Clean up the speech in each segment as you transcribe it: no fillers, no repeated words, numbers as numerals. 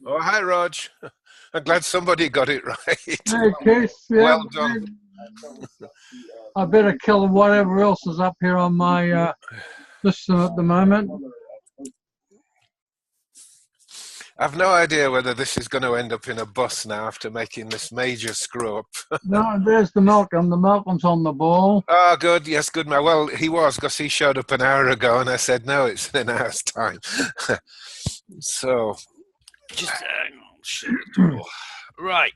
Oh, hi, Rog. I'm glad somebody got it right. Hey, Keith, yeah, Well done. I better kill whatever else is up here on my system at the moment. I've no idea whether this is going to end up in a bus now after making this major screw up. No, there's the Malcolm. The Malcolm's on the ball. Oh, good. Yes, good man. Well, he was, because he showed up an hour ago and I said, no, it's in an hour's time. So, Just shut the door. Right.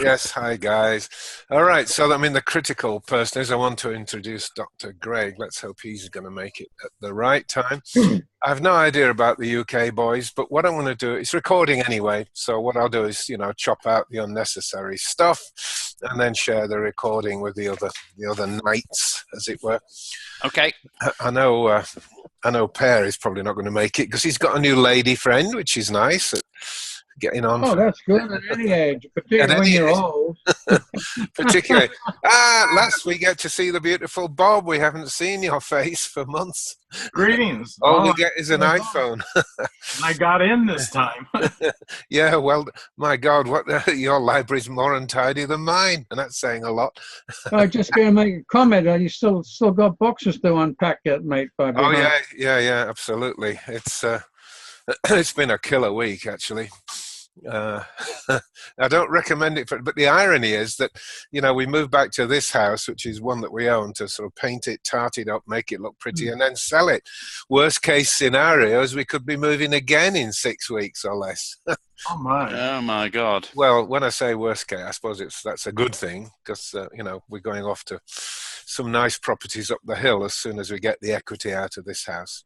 yes, hi, guys. All right, so I mean, the critical person is I want to introduce Dr. Greg. Let's hope he's going to make it at the right time. I have no idea about the UK boys, but what I want to do, it's recording anyway, so what I'll do is, chop out the unnecessary stuff and then share the recording with the other knights, as it were. Okay. I know Per is probably not going to make it because he's got a new lady friend, which is nice. Getting on. Oh, that's good at any age, particularly when you're old. Particularly. Last we get to see the beautiful Bob. We haven't seen your face for months. Greetings. All we get is an iPhone. I got in this time. Yeah, well, my God, your library's more untidy than mine, and that's saying a lot. I was just going to make a comment. You still got boxes to unpack yet, mate? Oh, yeah, absolutely. It's been a killer week, actually. I don't recommend it, but the irony is that, we moved back to this house, which is one that we own, to sort of paint it, tart it up, make it look pretty, and then sell it. Worst case scenario is we could be moving again in 6 weeks or less. Oh my God. Well, when I say worst case, I suppose that's a good thing because, we're going off to some nice properties up the hill as soon as we get the equity out of this house.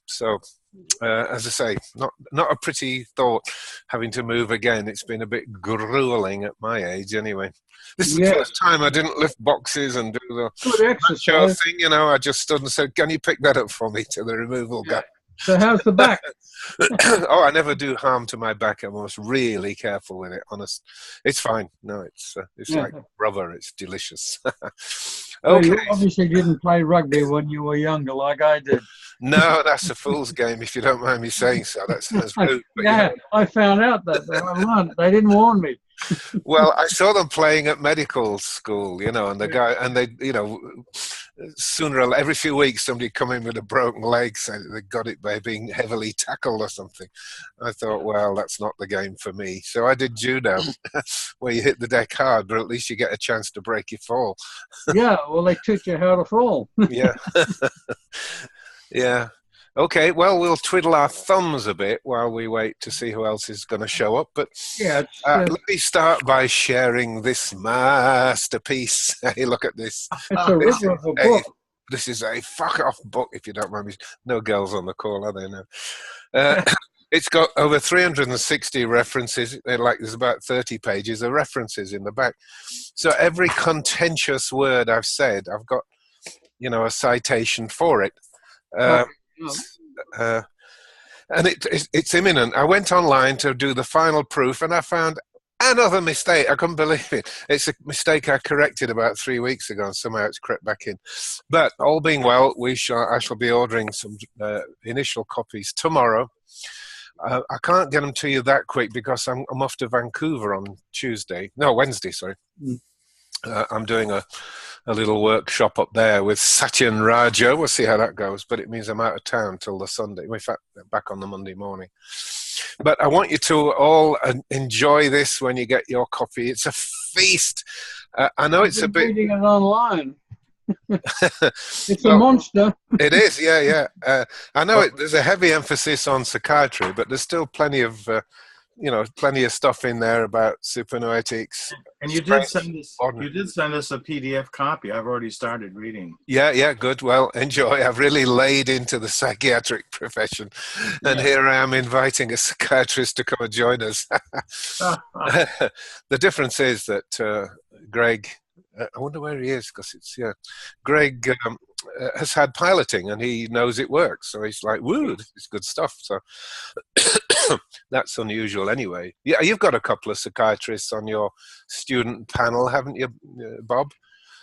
So, as I say, not a pretty thought having to move again. It's been a bit grueling at my age anyway. This is the first time I didn't lift boxes and do the show thing, I just stood and said, can you pick that up for me to the removal guy? So how's the back? Oh, I never do harm to my back. I'm always really careful with it, honest. It's fine. No, it's like rubber. It's delicious. Okay. You obviously didn't play rugby when you were younger like I did. No, that's a fool's game, if you don't mind me saying so. That's rude. But, I found out that. They didn't warn me. Well, I saw them playing at medical school, and the guy, and they, every few weeks somebody come in with a broken leg, saying they got it by being heavily tackled or something. I thought, well, that's not the game for me. So I did judo, where you hit the deck hard, but at least you get a chance to break your fall. Yeah, well, they teach you how to fall. Yeah. Yeah. Okay, well, we'll twiddle our thumbs a bit while we wait to see who else is going to show up. But let me start by sharing this masterpiece. Hey, look at this. It's a ripper of a book. This is a fuck-off book, if you don't mind me. No girls on the call, are there now? It's got over 360 references. There's about 30 pages of references in the back. So every contentious word I've said, I've got, a citation for it. And it's imminent. I went online to do the final proof and I found another mistake. I couldn't believe it. It's a mistake I corrected about 3 weeks ago and somehow it's crept back in. But all being well, I shall be ordering some initial copies tomorrow. I can't get them to you that quick because I'm off to Vancouver on Wednesday, sorry. I'm doing a little workshop up there with Satyan Raja. We'll see how that goes, but it means I'm out of town till the Sunday. In fact, back on the Monday morning. But I want you to all enjoy this when you get your copy. It's a feast. I know it's a bit... reading it online. It's a monster. It is, yeah. I know there's a heavy emphasis on psychiatry, but there's still plenty of... plenty of stuff in there about Supernoetics. And you did send us a PDF copy. I've already started reading. Yeah, good. Well, enjoy. I've really laid into the psychiatric profession, and here I am inviting a psychiatrist to come and join us. The difference is that Greg, I wonder where he is, because Greg has had piloting and he knows it works. So he's like, woo, this is good stuff. So that's unusual anyway. Yeah, you've got a couple of psychiatrists on your student panel, haven't you, Bob?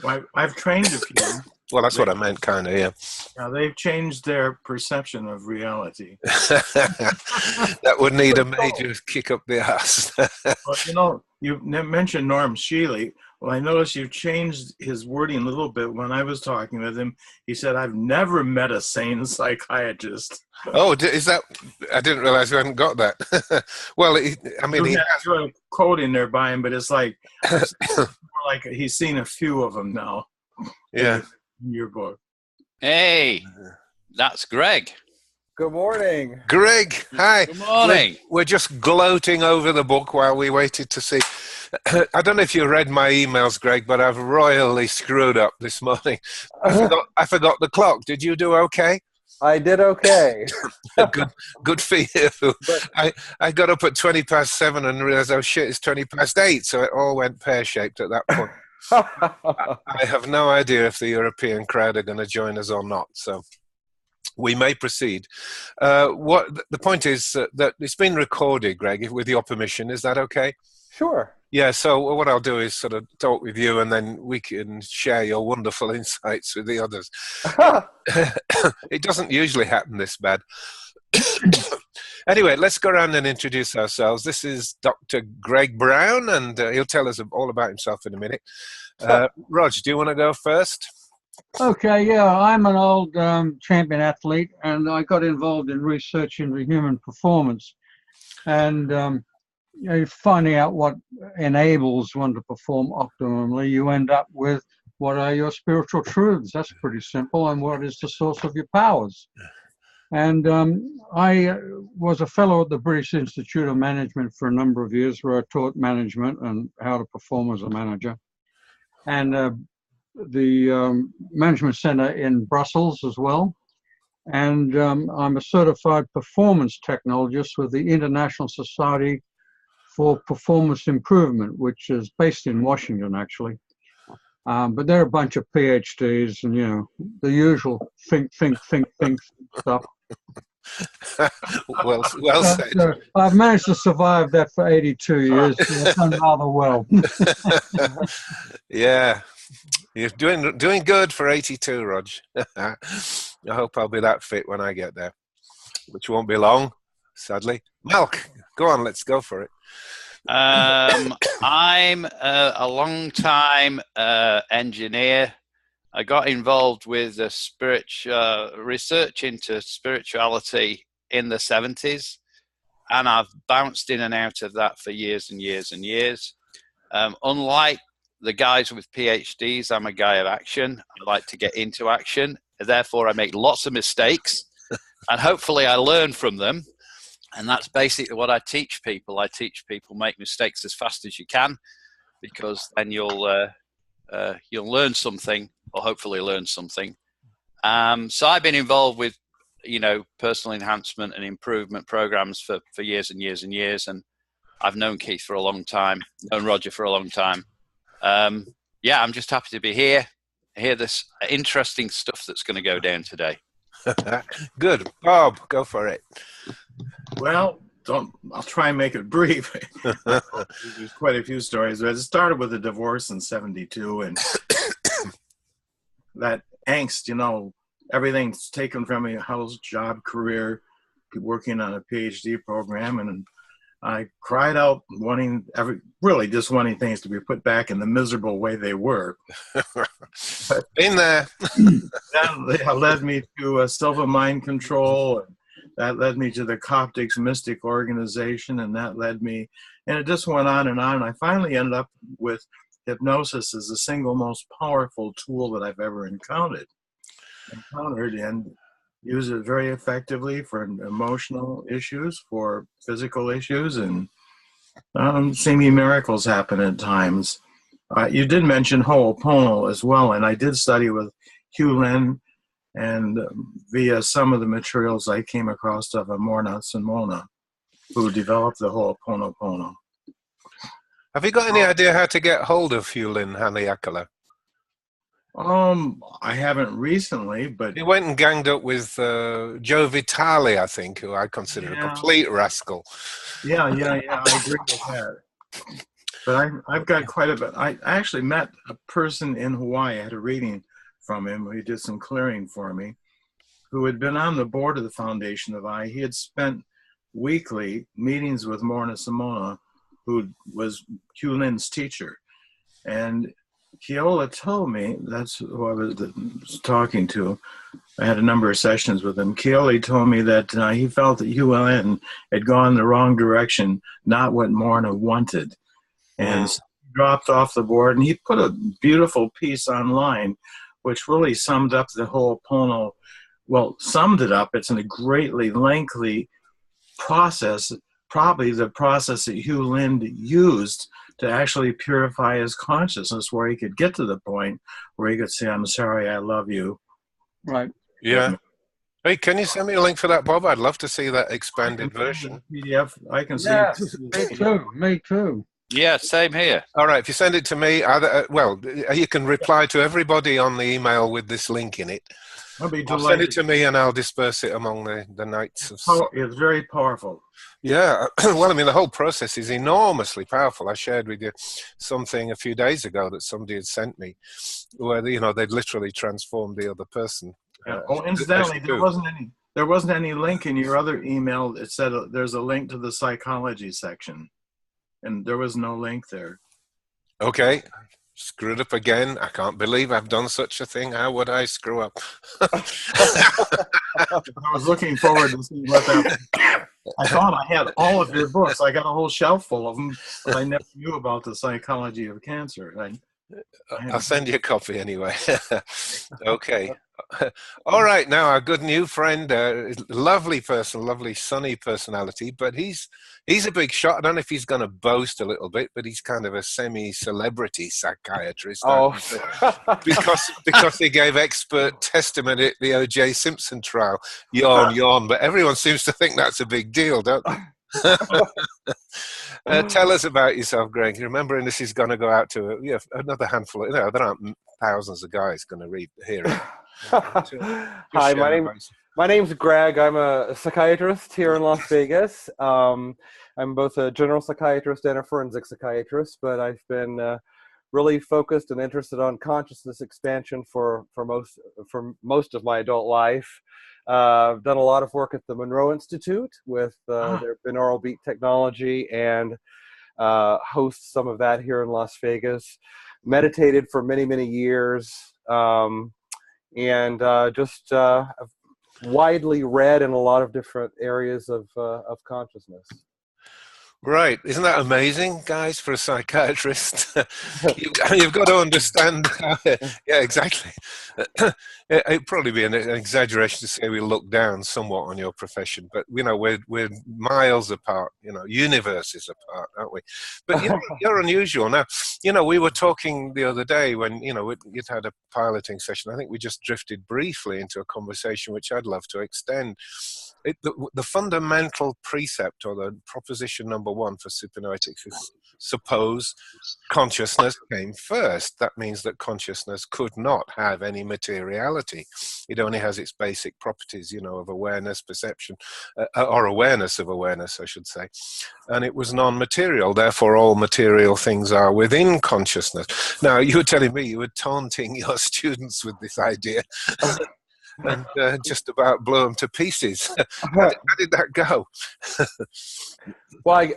Well, I've trained a few. Well, that's what I meant, kind of, yeah. Now they've changed their perception of reality. That would need a major kick up the ass. Well, you know, you mentioned Norm Shealy. Well, I noticed you changed his wording a little bit when I was talking with him. He said, "I've never met a sane psychiatrist." Oh, is that? I didn't realize you hadn't got that. Well, I mean, he has a quote in there by him, but it's like like he's seen a few of them now. Yeah. In your book. Hey, that's Greg. Good morning. Greg, hi. Good morning. We're just gloating over the book while we waited to see. I don't know if you read my emails, Greg, but I've royally screwed up this morning. I forgot the clock. Did you do okay? I did okay. Good for you. I got up at 7:20 and realized, oh shit, it's 8:20, so it all went pear-shaped at that point. I have no idea if the European crowd are going to join us or not, so we may proceed. What the point is that it's been recorded, Greg, with your permission. Is that okay? Sure. Yeah, so what I'll do is sort of talk with you, and then we can share your wonderful insights with the others. It doesn't usually happen this bad. Anyway, let's go around and introduce ourselves. This is Dr. Greg Brown, and he'll tell us all about himself in a minute. Rog, do you want to go first? Okay, yeah, I'm an old champion athlete, and I got involved in research into human performance, and finding out what enables one to perform optimally. You end up with what are your spiritual truths. That's pretty simple. And what is the source of your powers? And I was a fellow at the British Institute of Management for a number of years, where I taught management and how to perform as a manager. And the Management Center in Brussels as well. And I'm a certified performance technologist with the International Society for Performance Improvement, which is based in Washington, actually. But they're a bunch of PhDs and, you know, the usual think stuff. well said. So I've managed to survive that for 82 years. So I've done rather well. Yeah, you're doing good for 82, Rog. I hope I'll be that fit when I get there, which won't be long, sadly. Malk, go on, let's go for it. I'm a long-time engineer. I got involved with research into spirituality in the 70s, and I've bounced in and out of that for years and years and years. Unlike the guys with PhDs, I'm a guy of action. I like to get into action. Therefore, I make lots of mistakes, and hopefully I learn from them. And that's basically what I teach people. I teach people make mistakes as fast as you can, because then you'll learn something, or hopefully learn something. So I've been involved with, you know, personal enhancement and improvement programs for years and years and years. And I've known Keith for a long time, known Roger for a long time. Yeah, I'm just happy to be here, hear this interesting stuff that's going to go down today. Good. Bob, go for it. Well, I'll try and make it brief. There's quite a few stories. But it started with a divorce in 72, and that angst, you know, everything's taken from me, house, job, career, working on a PhD program, and I cried out really just wanting things to be put back in the miserable way they were. Been there. That led me to Silva Mind Control, and that led me to the Coptics Mystic Organization, and that led me, and it just went on. And I finally ended up with hypnosis as the single most powerful tool that I've ever encountered, and use it very effectively for emotional issues, for physical issues, and seeming miracles happen at times. You did mention Ho'opono as well, and I did study with Hugh Lin, and via some of the materials I came across of Morna Simona, who developed the Ho'oponopono. Have you got any idea how to get hold of Hugh Lin Haleakala? I haven't recently, but he went and ganged up with Joe Vitale, I think, who I consider a complete rascal. Yeah, I agree with that. But I've got quite a bit. I actually met a person in Hawaii. I had a reading from him. He did some clearing for me, who had been on the board of the Foundation of I. He had spent weekly meetings with Morna Simona, who was Hugh Lin's teacher. And Keola told me, that's who I was talking to. I had a number of sessions with him. Keola told me that he felt that Hugh Lin had gone the wrong direction, not what Morna wanted. And so he dropped off the board, and he put a beautiful piece online, which really summed up the whole Pono, well, summed it up. It's a greatly lengthy process, probably the process that Hugh Lin used to actually purify his consciousness, where he could get to the point where he could say, I'm sorry, I love you. Right. Yeah. Hey, can you send me a link for that, Bob? I'd love to see that expanded version. PDF, I can see. Yes, me too. Me too. Yeah, same here. All right, if you send it to me, well, you can reply to everybody on the email with this link in it. I'll be Send delighted. it to me and I'll disperse it among the knights of... It's very powerful. Yeah, well, I mean, the whole process is enormously powerful. I shared with you something a few days ago that somebody had sent me, where, you know, they'd literally transformed the other person. Incidentally, there wasn't any link in your other email. It said there's a link to the psychology section, and there was no link there. Okay, screwed up again. I can't believe I've done such a thing. How would I screw up? I was looking forward to seeing what that. I thought I had all of your books. I got a whole shelf full of them, but I never knew about the psychology of cancer. I'll send you a copy anyway. Okay. All right. Now, our good new friend, lovely person, lovely sunny personality, but he's a big shot. I don't know if he's going to boast a little bit, but he's kind of a semi-celebrity psychiatrist. Oh, because he gave expert testimony at the O.J. Simpson trial. Yawn. But everyone seems to think that's a big deal, don't they? Tell us about yourself, Greg. Remembering this is going to go out to another handful of, there aren't thousands of guys going to hear it. Hi, my name's Greg. I'm a psychiatrist here in Las Vegas. I'm both a general psychiatrist and a forensic psychiatrist, but I've been really focused and interested on consciousness expansion for most of my adult life. I've done a lot of work at the Monroe Institute with their binaural beat technology and host some of that here in Las Vegas. Meditated for many, many years. And just widely read in a lot of different areas of consciousness. Right. Isn't that amazing, guys, for a psychiatrist? You've got to understand. Yeah, exactly. It'd probably be an exaggeration to say we look down somewhat on your profession, but, we're miles apart, universes apart, aren't we? But you're unusual. Now, we were talking the other day when, you'd had a piloting session. I think we just drifted briefly into a conversation, which I'd love to extend. The fundamental precept, or the proposition number one for Supernoetics, is suppose consciousness came first. That means that consciousness could not have any materiality. It only has its basic properties, of awareness, perception, or awareness of awareness, I should say. And it was non-material. Therefore, all material things are within consciousness. Now, you were telling me you were taunting your students with this idea. And just about blew them to pieces. How did that go? Well, I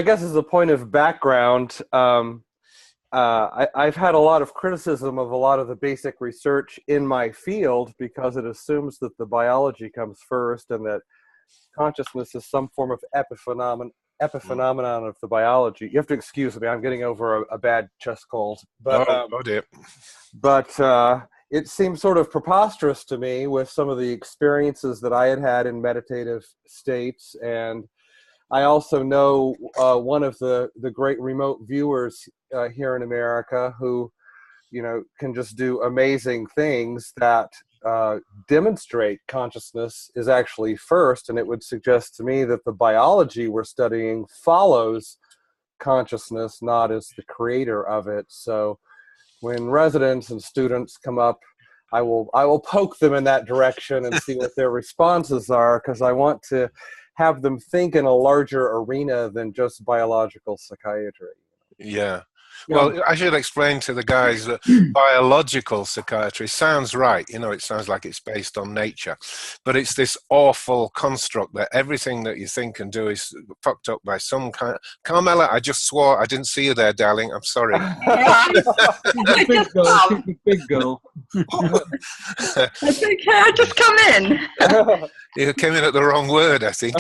guess as a point of background, I've had a lot of criticism of a lot of the basic research in my field because it assumes that the biology comes first and that consciousness is some form of epiphenomenon of the biology. You have to excuse me, I'm getting over a bad chest cold. But, oh dear. But it seems sort of preposterous to me with some of the experiences that I had in meditative states. And I also know one of the great remote viewers here in America who, can just do amazing things that demonstrate consciousness is actually first. And it would suggest to me that the biology we're studying follows consciousness, not as the creator of it. So when residents and students come up, I will poke them in that direction and see what their responses are, because I want to have them think in a larger arena than just biological psychiatry. Yeah. Well, I should explain to the guys that biological psychiatry sounds right. You know, it sounds like it's based on nature, but it's this awful construct that everything that you think and do is fucked up by some kind. Carmela, I just swore. I didn't see you there, darling. I'm sorry. She's a big girl. She's a big girl. That's okay. I just come in. You came in at the wrong word, I think.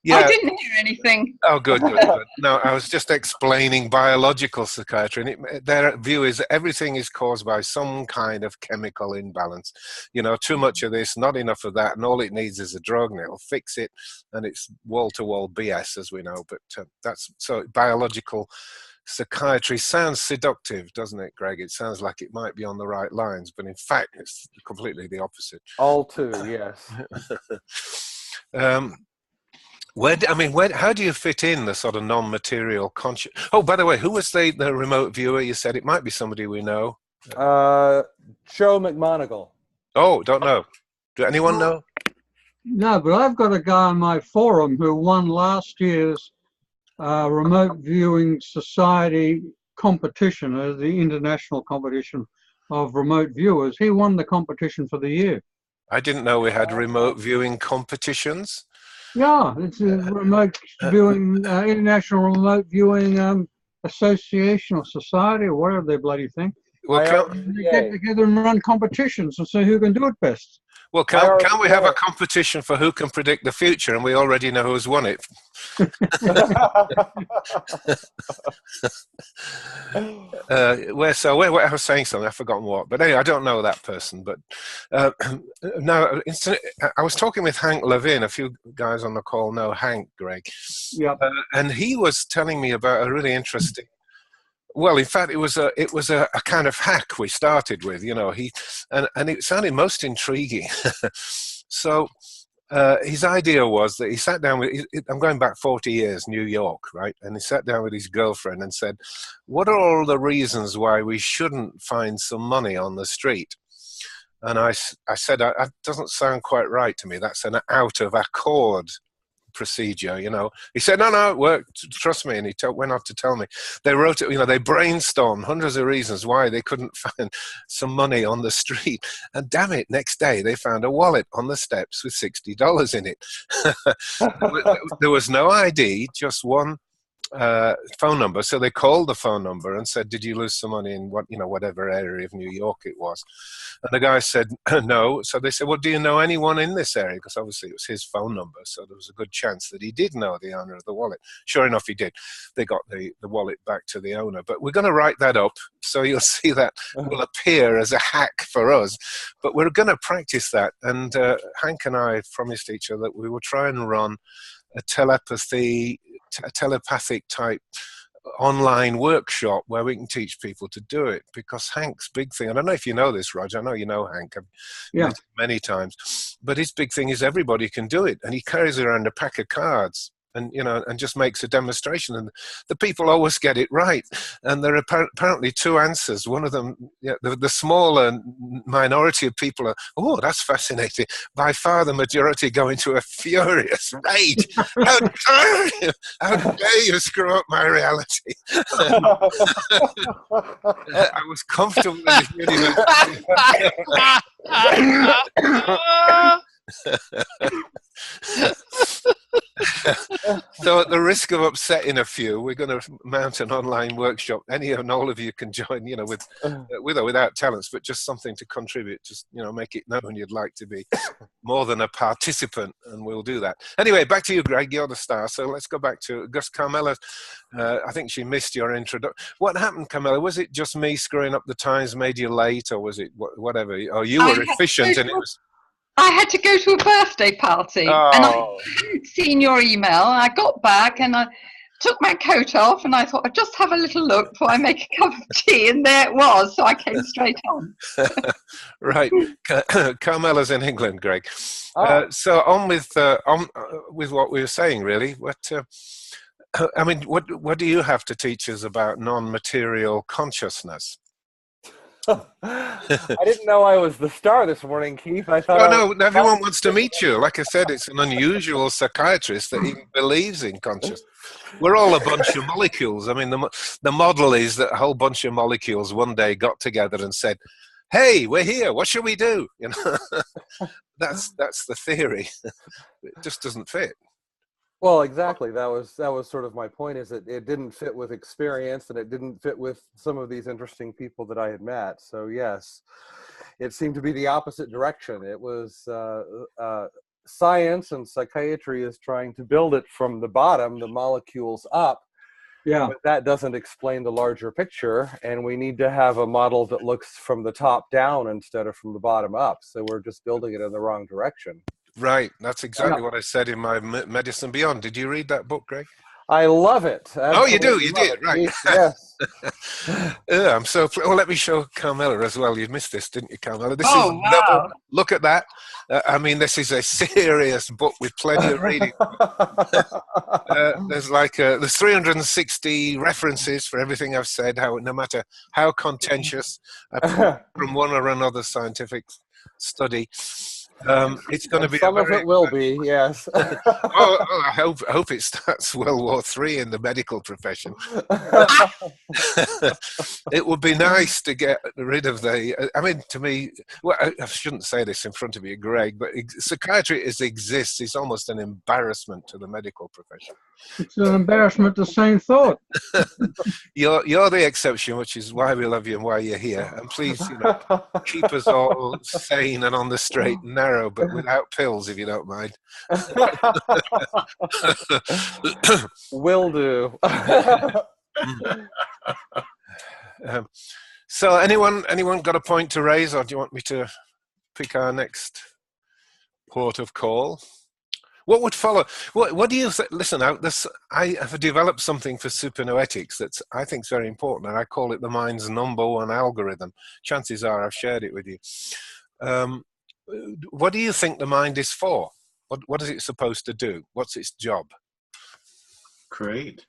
Yeah. I didn't hear anything. Oh, good, good, good. No, I was just explaining biological psychiatry, and their view is that everything is caused by some kind of chemical imbalance. You know, too much of this, not enough of that, and all it needs is a drug, and it'll fix it. And it's wall-to-wall BS, as we know. But that's so biological psychiatry sounds seductive, doesn't it, Greg? It sounds like it might be on the right lines, but in fact, it's completely the opposite. All too, yes. How do you fit in the sort of non-material conscious? Oh, by the way, who was the remote viewer? You said it might be somebody we know. Joe McMonagle. Oh, don't know. Do anyone know? No, but I've got a guy on my forum who won last year's Remote Viewing Society competition, the international competition of remote viewers. He won the competition for the year. I didn't know we had remote viewing competitions. Yeah, it's a remote viewing, international remote viewing association or society or whatever they bloody think. Well, They get together and run competitions and see who can do it best. Well, can we have a competition for who can predict the future? And we already know who's won it. I was saying something, I've forgotten what. But anyway, I don't know that person. But no, I was talking with Hank Levin. A few guys on the call know Hank, Greg. Yeah. And he was telling me about a really interesting. Well, in fact, it was a kind of hack we started with, you know. And it sounded most intriguing. So his idea was that he sat down with. I'm going back 40 years, New York, right? And he sat down with his girlfriend and said, "What are all the reasons why we shouldn't find some money on the street?" And I said, "That doesn't sound quite right to me. That's an out of accord procedure, you know." He said, no, it worked, trust me. And he went on to tell me they wrote it, you know, they brainstormed hundreds of reasons why they couldn't find some money on the street, and damn it, next day they found a wallet on the steps with $60 in it. There was no ID, just one phone number. So they called the phone number and said, "Did you lose some money in whatever area of New York it was?" And the guy said, "No." So they said, "Well, do you know anyone in this area?" Because obviously it was his phone number, so there was a good chance that he did know the owner of the wallet. Sure enough, he did. They got the wallet back to the owner. But we're going to write that up, so you'll see that will appear as a hack for us. But we're going to practice that. And Hank and I promised each other that we will try and run a telepathic type online workshop where we can teach people to do it, because Hank's big thing, I don't know if you know this, Roger, I know you know Hank, I've met him many times, but his big thing is everybody can do it, and he carries around a pack of cards and just makes a demonstration, and the people always get it right. And there are apparently two answers. One of them, the smaller minority of people are, "Oh, that's fascinating." By far the majority go into a furious rage. How dare you screw up my reality? I was comfortable in this universe. So at the risk of upsetting a few, we're going to mount an online workshop. Any and all of you can join, with or without talents, but just something to contribute. Just, make it known you'd like to be more than a participant, and we'll do that. Anyway, back to you, Greg. You're the star. So let's go back to Gus. Carmela, I think she missed your introduction. What happened, Carmela? Was it just me screwing up the times, made you late, or was it whatever? Or you were efficient and it was... I had to go to a birthday party, and I hadn't seen your email. I got back and I took my coat off, and I thought I'd just have a little look before I make a cup of tea, and there it was. So I came straight on. Right, Carmela's in England, Greg. So on with what we were saying, really. What do you have to teach us about non-material consciousness? I didn't know I was the star this morning, Keith. I thought. Oh, no, everyone wants to meet you. Like I said, it's an unusual psychiatrist that even believes in consciousness. We're all a bunch of molecules. I mean, the model is that a whole bunch of molecules one day got together and said, "Hey, we're here. What should we do?" You know, that's the theory. It just doesn't fit. Well, exactly. That was sort of my point. Is that it didn't fit with experience, and it didn't fit with some of these interesting people that I had met. So yes, it seemed to be the opposite direction. It was science and psychiatry is trying to build it from the bottom, the molecules up. Yeah. But that doesn't explain the larger picture, and we need to have a model that looks from the top down instead of from the bottom up. So we're just building it in the wrong direction. Right. That's exactly what I said in my Medicine Beyond. Did you read that book, Greg? I love it. Oh, you do? You did, right. Yes. Yeah, I'm so... Well, let me show Carmela as well. You missed this, didn't you, Carmela? This is wow. Look at that. I mean, this is a serious book with plenty of reading. There's 360 references for everything I've said, no matter how contentious, from one or another scientific study. It's going to be some of it will be, yes. I hope it starts World War III in the medical profession. It would be nice to get rid of I mean, to me, well, I shouldn't say this in front of you, Greg, but psychiatry as it exists is almost an embarrassment to the medical profession. It's an embarrassment, the same thought. You're the exception, which is why we love you and why you're here. And please, keep us all sane and on the straight and narrow, but without pills, if you don't mind. Will do. So anyone got a point to raise, or do you want me to pick our next port of call? What would follow? What do you say? Listen, I have developed something for Supernoetics that I think is very important, and I call it the mind's #1 algorithm. Chances are I've shared it with you. What do you think the mind is for? What is it supposed to do? What's its job? Create.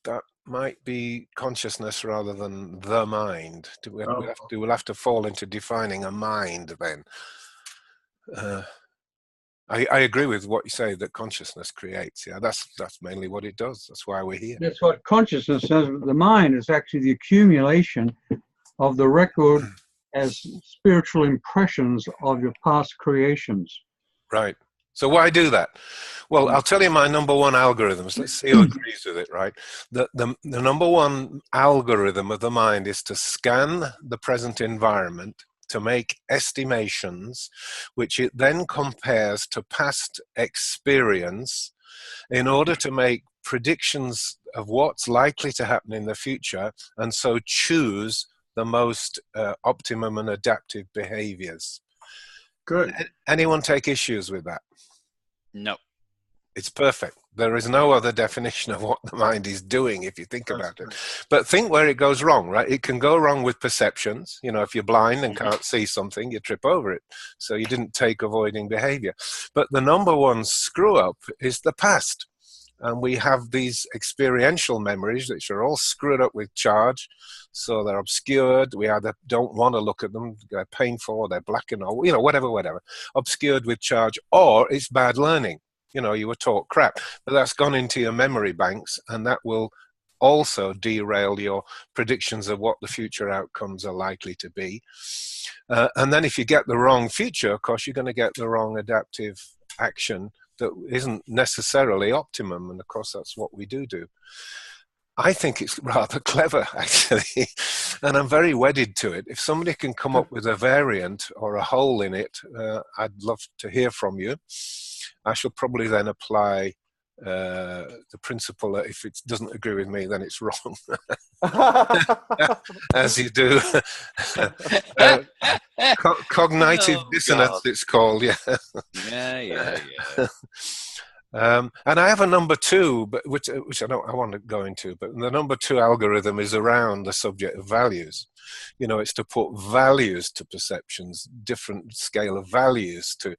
That might be consciousness rather than the mind. We'll have to fall into defining a mind then. I agree with what you say, that consciousness creates. Yeah, that's mainly what it does. That's why we're here. That's what consciousness says. The mind is actually the accumulation of the record as spiritual impressions of your past creations. Right. So why do that? Well, I'll tell you my #1 algorithms. Let's see who agrees with it, right? The #1 algorithm of the mind is to scan the present environment, to make estimations, which it then compares to past experience in order to make predictions of what's likely to happen in the future, and so choose the most optimum and adaptive behaviors. Good. Anyone take issues with that? No. It's perfect. There is no other definition of what the mind is doing if you think about it. But think where it goes wrong, right? It can go wrong with perceptions. If you're blind and can't see something, you trip over it. So you didn't take avoiding behavior. But the #1 screw up is the past. And we have these experiential memories which are all screwed up with charge. So they're obscured. We either don't want to look at them. They're painful, or they're black and all, whatever. Obscured with charge, or it's bad learning. You were taught crap, but that's gone into your memory banks, and that will also derail your predictions of what the future outcomes are likely to be. And then if you get the wrong future, of course, you're going to get the wrong adaptive action that isn't necessarily optimum. And of course, that's what we do. I think it's rather clever, actually, and I'm very wedded to it. If somebody can come up with a variant or a hole in it, I'd love to hear from you. I shall probably then apply the principle that if it doesn't agree with me, then it's wrong. As you do. Cognitive dissonance, it's called, yeah. Yeah. And I have a number 2, but which I want to go into. But the number 2 algorithm is around the subject of values. You know, it's to put values to perceptions, different scale of values to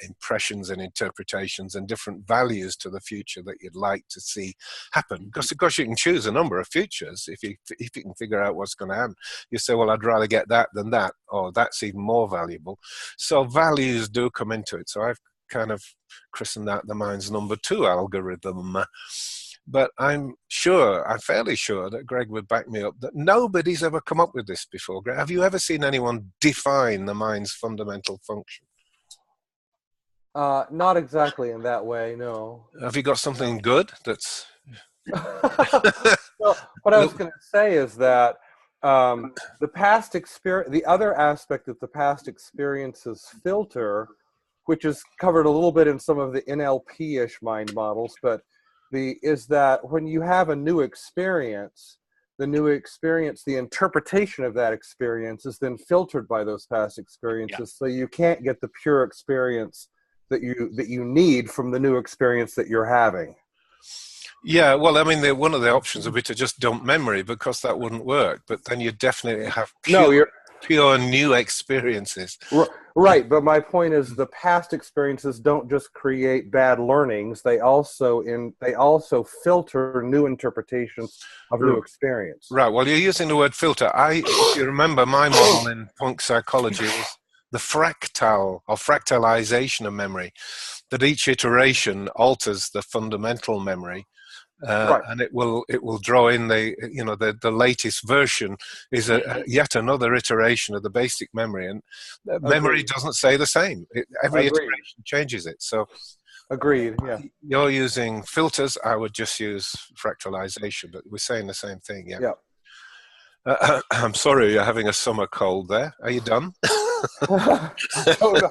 impressions and interpretations, and different values to the future that you'd like to see happen. Because of course you can choose a number of futures if you can figure out what's going to happen. You say, well, I'd rather get that than that, or that's even more valuable. So values do come into it. So I've kind of christened that the mind's number 2 algorithm. But I'm fairly sure that Greg would back me up that nobody's ever come up with this before. Greg, have you ever seen anyone define the mind's fundamental function? Not exactly in that way, no. Have you got something good that's... Well, what I was going to say is that the past experience, the other aspect that the past experiences filter, which is covered a little bit in some of the NLP-ish mind models, but is that when you have a new experience, the interpretation of that experience is then filtered by those past experiences. So you can't get the pure experience that you need from the new experience that you're having. Yeah, well, I mean, one of the options would be to just dump memory, because that wouldn't work. But then you definitely have pure new experiences. Right, but my point is the past experiences don't just create bad learnings; they also filter new interpretations of new experience. Right. Well, you're using the word filter. If you remember, my model in punk psychology was the fractalization of memory, that each iteration alters the fundamental memory. Right. And it will draw in the latest version is yet another iteration of the basic memory, and memory doesn't stay the same. Every iteration changes it. So, agreed. Yeah. You're using filters. I would just use fractalization, but we're saying the same thing. Yeah. Yeah. I'm sorry, you're having a summer cold there. Are you done? Oh, no.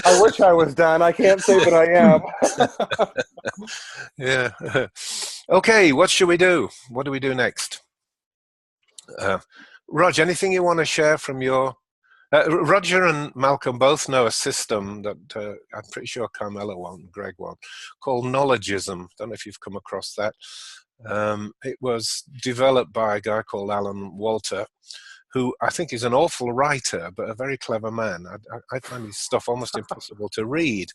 I wish I was done. I can't say that I am. Yeah. Okay, what should we do? What do we do next? Roger, anything you want to share from your... Roger and Malcolm both know a system that I'm pretty sure Carmela won't, Greg won't, called Knowledgism. Don't know if you've come across that. It was developed by a guy called Alan Walter, who I think is an awful writer, but a very clever man. I find his stuff almost impossible to read,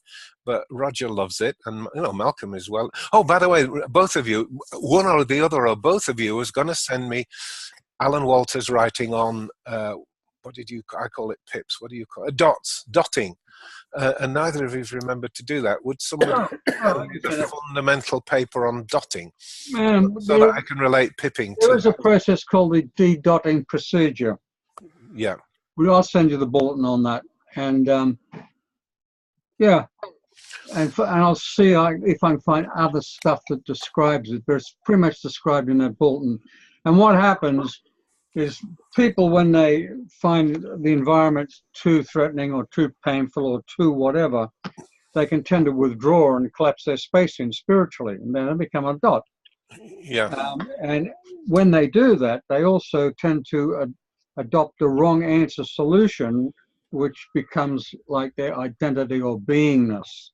but Roger loves it, and Malcolm as well. Oh, by the way, both of you, one or the other or both of you, was going to send me Alan Walter's writing on I call it pips. What do you call it? Dotting. And neither of you remembered to do that. Would somebody read a fundamental paper on dotting so that I can relate pipping to... There is a process called the de-dotting procedure. Yeah. I'll send you the bulletin on that. And yeah. And I'll see if I can find other stuff that describes it. But it's pretty much described in that bulletin. And what happens is people, when they find the environment too threatening or too painful or too whatever, they can tend to withdraw and collapse their space in spiritually, and then they become a dot. Yeah. And when they do that, they also tend to adopt the wrong answer solution, which becomes like their identity or beingness.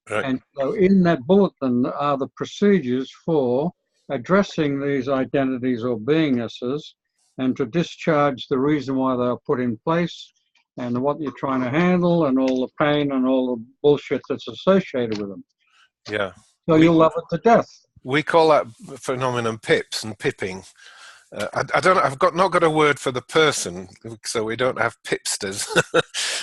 Right. And so in that bulletin are the procedures for addressing these identities or beingnesses, and to discharge the reason why they are put in place, and what you're trying to handle, and all the pain and all the bullshit that's associated with them. Yeah. So you'll love it to death. We call that phenomenon pips and pipping. I don't. I've not got a word for the person, so we don't have pipsters.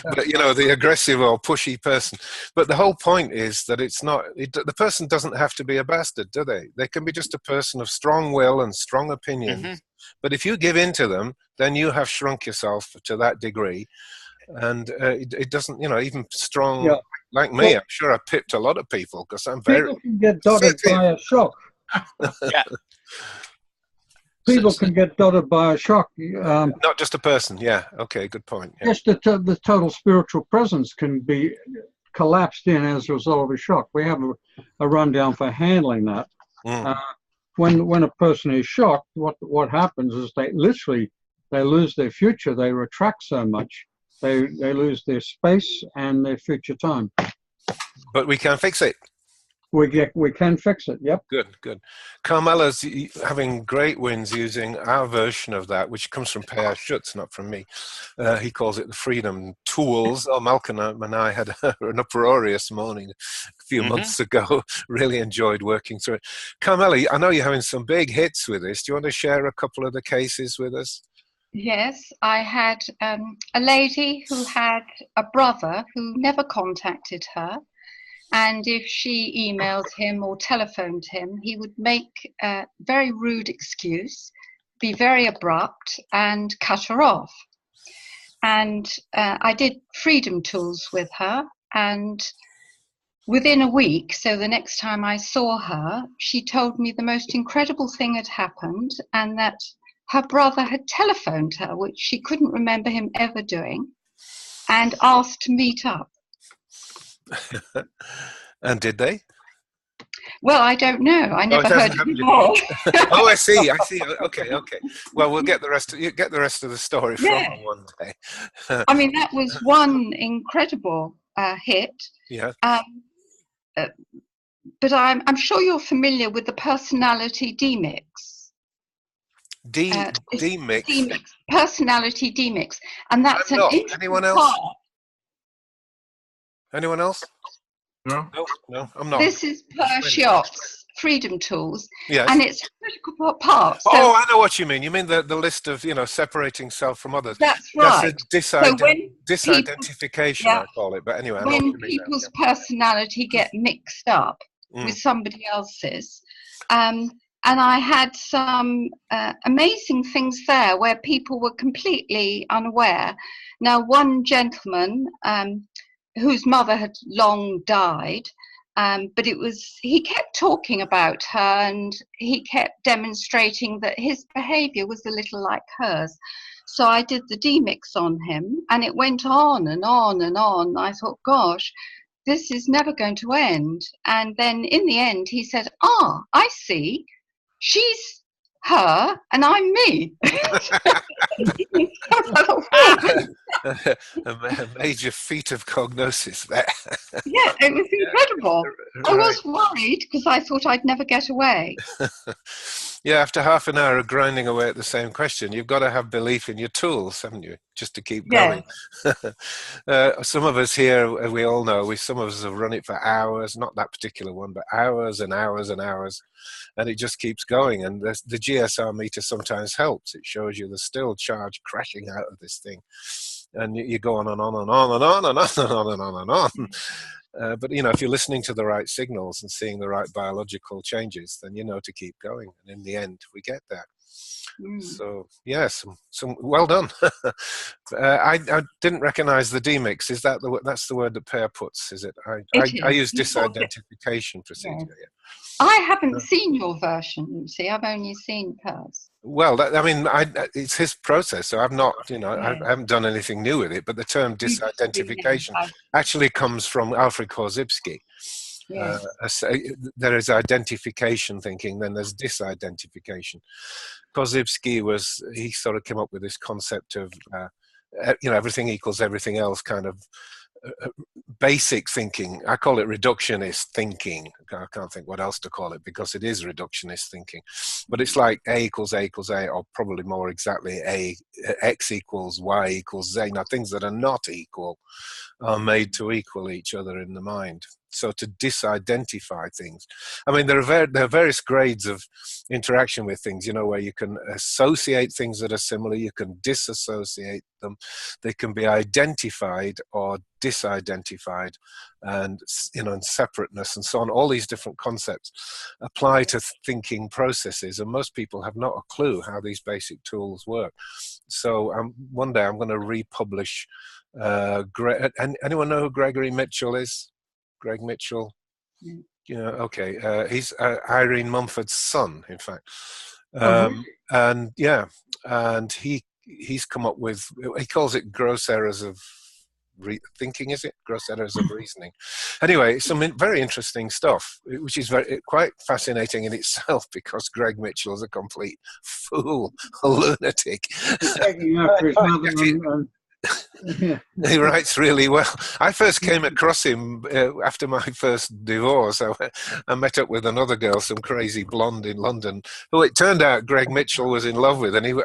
But the aggressive or pushy person. But the whole point is that it's not. The person doesn't have to be a bastard, do they? They can be just a person of strong will and strong opinions. Mm-hmm. But if you give in to them, then you have shrunk yourself to that degree, and it doesn't. Even strong like me, I'm sure I pipped a lot of people because I'm very. People can get dotted by a shock. Yeah. People can get dotted by a shock. Not just a person. Yeah. Okay. Good point. Yeah. Yes, the total spiritual presence can be collapsed in as a result of a shock. We have a rundown for handling that. Mm. When a person is shocked, what happens is they lose their future. They retract so much, they lose their space and their future time. But we can fix it. We can fix it. Yep. Good. Carmela's having great wins using our version of that, which comes from Per Schutz, not from me. He calls it the Freedom Tools. Oh, Malcolm and I had an uproarious morning a few months ago. Really enjoyed working through it. Carmela, I know you're having some big hits with this. Do you want to share a couple of the cases with us? Yes, I had a lady who had a brother who never contacted her. And if she emailed him or telephoned him, he would make a very rude excuse, be very abrupt, and cut her off. And I did Freedom Tools with her. And within a week, so the next time I saw her, she told me the most incredible thing had happened, and that her brother had telephoned her, which she couldn't remember him ever doing, and asked to meet up. And did they? Well, I don't know. I never heard it before. Oh, I see. Okay. Well, we'll get the rest of the story from her one day. I mean, that was one incredible hit. Yeah. But I'm sure you're familiar with the personality demix. Demix. Personality demix, and that's I'm an not. interesting Anyone else? part. Anyone else? No, I'm not. This is Per Schiot's Freedom Tools, Yes. and it's a critical part. So I know what you mean. You mean the list of, separating self from others. that's right. That's a disidentification, I call it. But anyway, when people's personality get mixed up with somebody else's, and I had some amazing things there where people were completely unaware. Now, one gentleman whose mother had long died, but he kept talking about her, and he kept demonstrating that his behavior was a little like hers. So I did the demix on him, and it went on and on and on. I thought, gosh, this is never going to end. And then in the end, he said, I see. She's her and I'm me. A major feat of cognosis there. Yeah, it was incredible. Right. I was worried because I thought I'd never get away. Yeah, after half an hour of grinding away at the same question, you've got to have belief in your tools, haven't you? Just to keep going. Some of us here, we all know, some of us have run it for hours, not that particular one, but hours and hours and hours, and it just keeps going. And the GSR meter sometimes helps. It shows you the still charge crashing out of this thing. And you go on and on and on and on and on and on and on and on. But, if you're listening to the right signals and seeing the right biological changes, then you know to keep going. And in the end, we get that. So, yes, some well done. I didn't recognize the demix. Is that's the word that Per puts, is it? I use disidentification procedure. Yeah. I haven't seen your version, Lucy. I've only seen Per's. Well, it's his process, so I've not, I haven't done anything new with it, but the term disidentification actually comes from Alfred Korzybski. Yes. There is identification thinking, then there's disidentification. Korzybski he sort of came up with this concept of, everything equals everything else kind of basic thinking. I call it reductionist thinking. I can't think what else to call it because it is reductionist thinking. But it's like A equals A equals A, or probably more exactly X equals Y equals Z. Now, things that are not equal are made to equal each other in the mind. So to disidentify things, there are various grades of interaction with things, where you can associate things that are similar, you can disassociate them, they can be identified or disidentified, and and separateness and so on. All these different concepts apply to thinking processes, and most people have not a clue how these basic tools work. So one day I'm going to republish. Anyone know who Gregory Mitchell is? Greg Mitchell, okay. He's Irene Mumford's son, in fact, and he's come up with, he calls it gross errors of thinking. Is it gross errors of reasoning? Anyway, some very interesting stuff, which is quite fascinating in itself, because Greg Mitchell is a complete fool, a lunatic. Taking after his mother He writes really well. I first came across him after my first divorce. I met up with another girl, some crazy blonde in London, who it turned out Greg Mitchell was in love with. And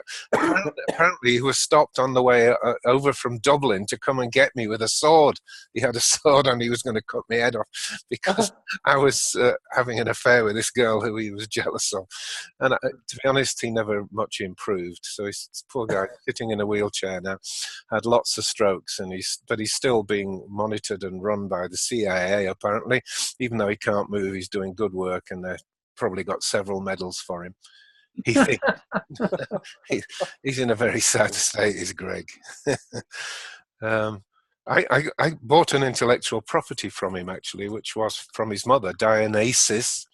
apparently he was stopped on the way over from Dublin to come and get me with a sword. He had a sword and he was going to cut my head off because I was having an affair with this girl who he was jealous of. And to be honest, he never much improved. So he's poor guy sitting in a wheelchair now. Had lots of strokes, but he's still being monitored and run by the CIA apparently. Even though he can't move, he's doing good work, and they've probably got several medals for him. He thinks he's in a very sad state, is Greg. I bought an intellectual property from him actually, which was from his mother, Dionysus.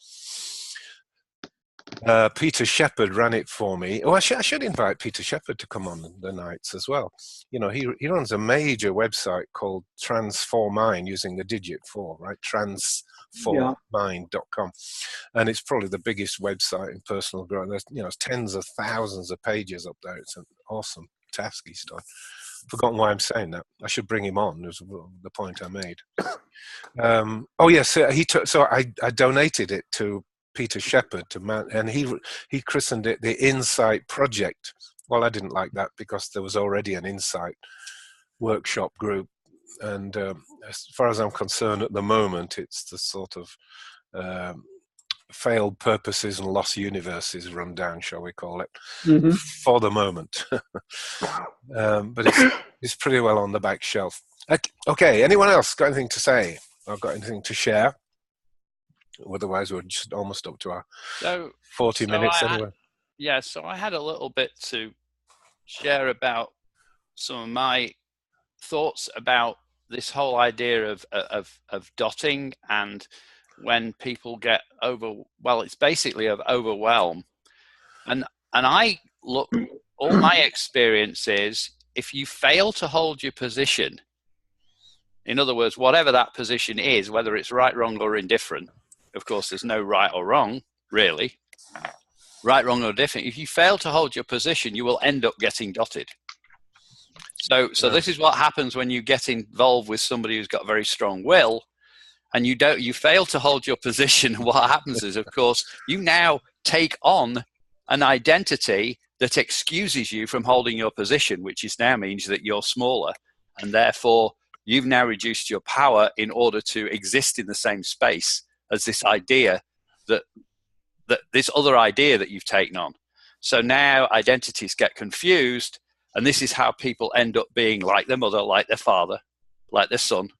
Peter Shepherd ran it for me. Oh, I should invite Peter Shepherd to come on the nights as well. You know, he runs a major website called Transformine using the digit 4, right? Transformine.com. And it's probably the biggest website in personal growth. There's, tens of thousands of pages up there. It's an awesome task he's done. Forgotten why I'm saying that. I should bring him on. Was the point I made. Oh yes, so I donated it to Peter Shepherd and he christened it the Insight Project. Well, I didn't like that because there was already an Insight workshop group, and as far as I'm concerned at the moment, it's the sort of failed purposes and lost universes rundown, shall we call it, for the moment. But it's pretty well on the back shelf. Okay, anyone else got anything to say? I've got anything to share? Otherwise, we're just almost up to our 40 minutes anyway. So I had a little bit to share about some of my thoughts about this whole idea of dotting, and when people get it's basically of overwhelm. And I look, all my experience is, if you fail to hold your position, in other words, whatever that position is, whether it's right, wrong, or indifferent, of course, there's no right or wrong, really. Right, wrong, or different. If you fail to hold your position, you will end up getting dotted. So this is what happens when you get involved with somebody who's got a very strong will, and you fail to hold your position. What happens is, of course, you now take on an identity that excuses you from holding your position, which now means that you're smaller, and therefore you've now reduced your power in order to exist in the same space as this idea that this other idea that you've taken on. So now identities get confused, and this is how people end up being like their mother, like their father, like their son,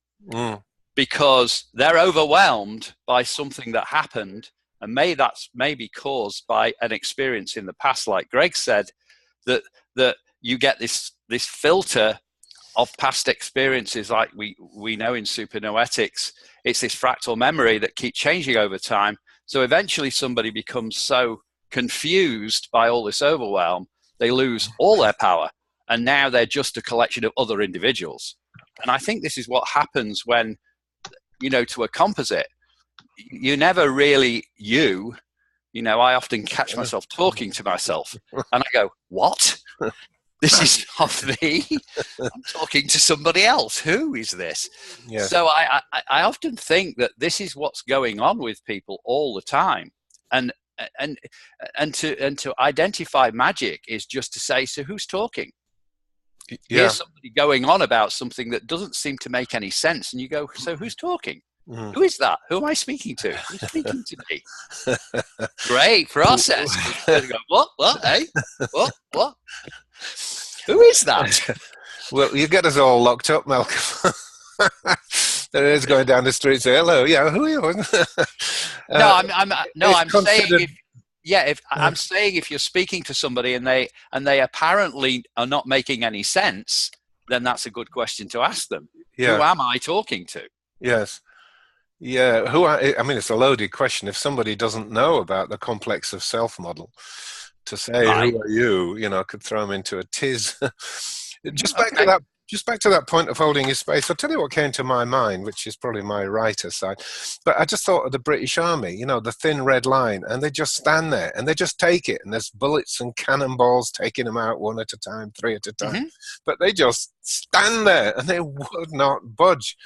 because they're overwhelmed by something that happened, and that's maybe caused by an experience in the past, like Greg said, that you get this filter of past experiences, like we know in Supernoetics. It's this fractal memory that keeps changing over time. So eventually somebody becomes so confused by all this overwhelm, they lose all their power. And now they're just a collection of other individuals. And I think this is what happens when, to a composite, you're never really you. I often catch myself talking to myself and I go, what? This is not me. I'm talking to somebody else. Who is this? Yeah. So I often think that this is what's going on with people all the time, and to identify magic is just to say, so who's talking? Yeah. Here's somebody going on about something that doesn't seem to make any sense, and you go, so who's talking? Who is that? Who am I speaking to? Who's speaking to me? Great process. Go, what? Hey, what? Who is that? Well, you get us all locked up, Malcolm. There is going down the street, say hello. Yeah, who are you? I'm saying I'm saying if you're speaking to somebody and they apparently are not making any sense, then that's a good question to ask them. Yeah. Who am I talking to? Yes. Yeah. I mean, it's a loaded question. If somebody doesn't know about the complex of self model, to say, right, who are you, could throw them into a tiz. Just back to Just back to that point of holding your space, I'll tell you what came to my mind, which is probably my writer side. But I just thought of the British Army, you know, the thin red line, and they just stand there and they just take it. And there's bullets and cannonballs taking them out one at a time, three at a time. But they just stand there and they would not budge.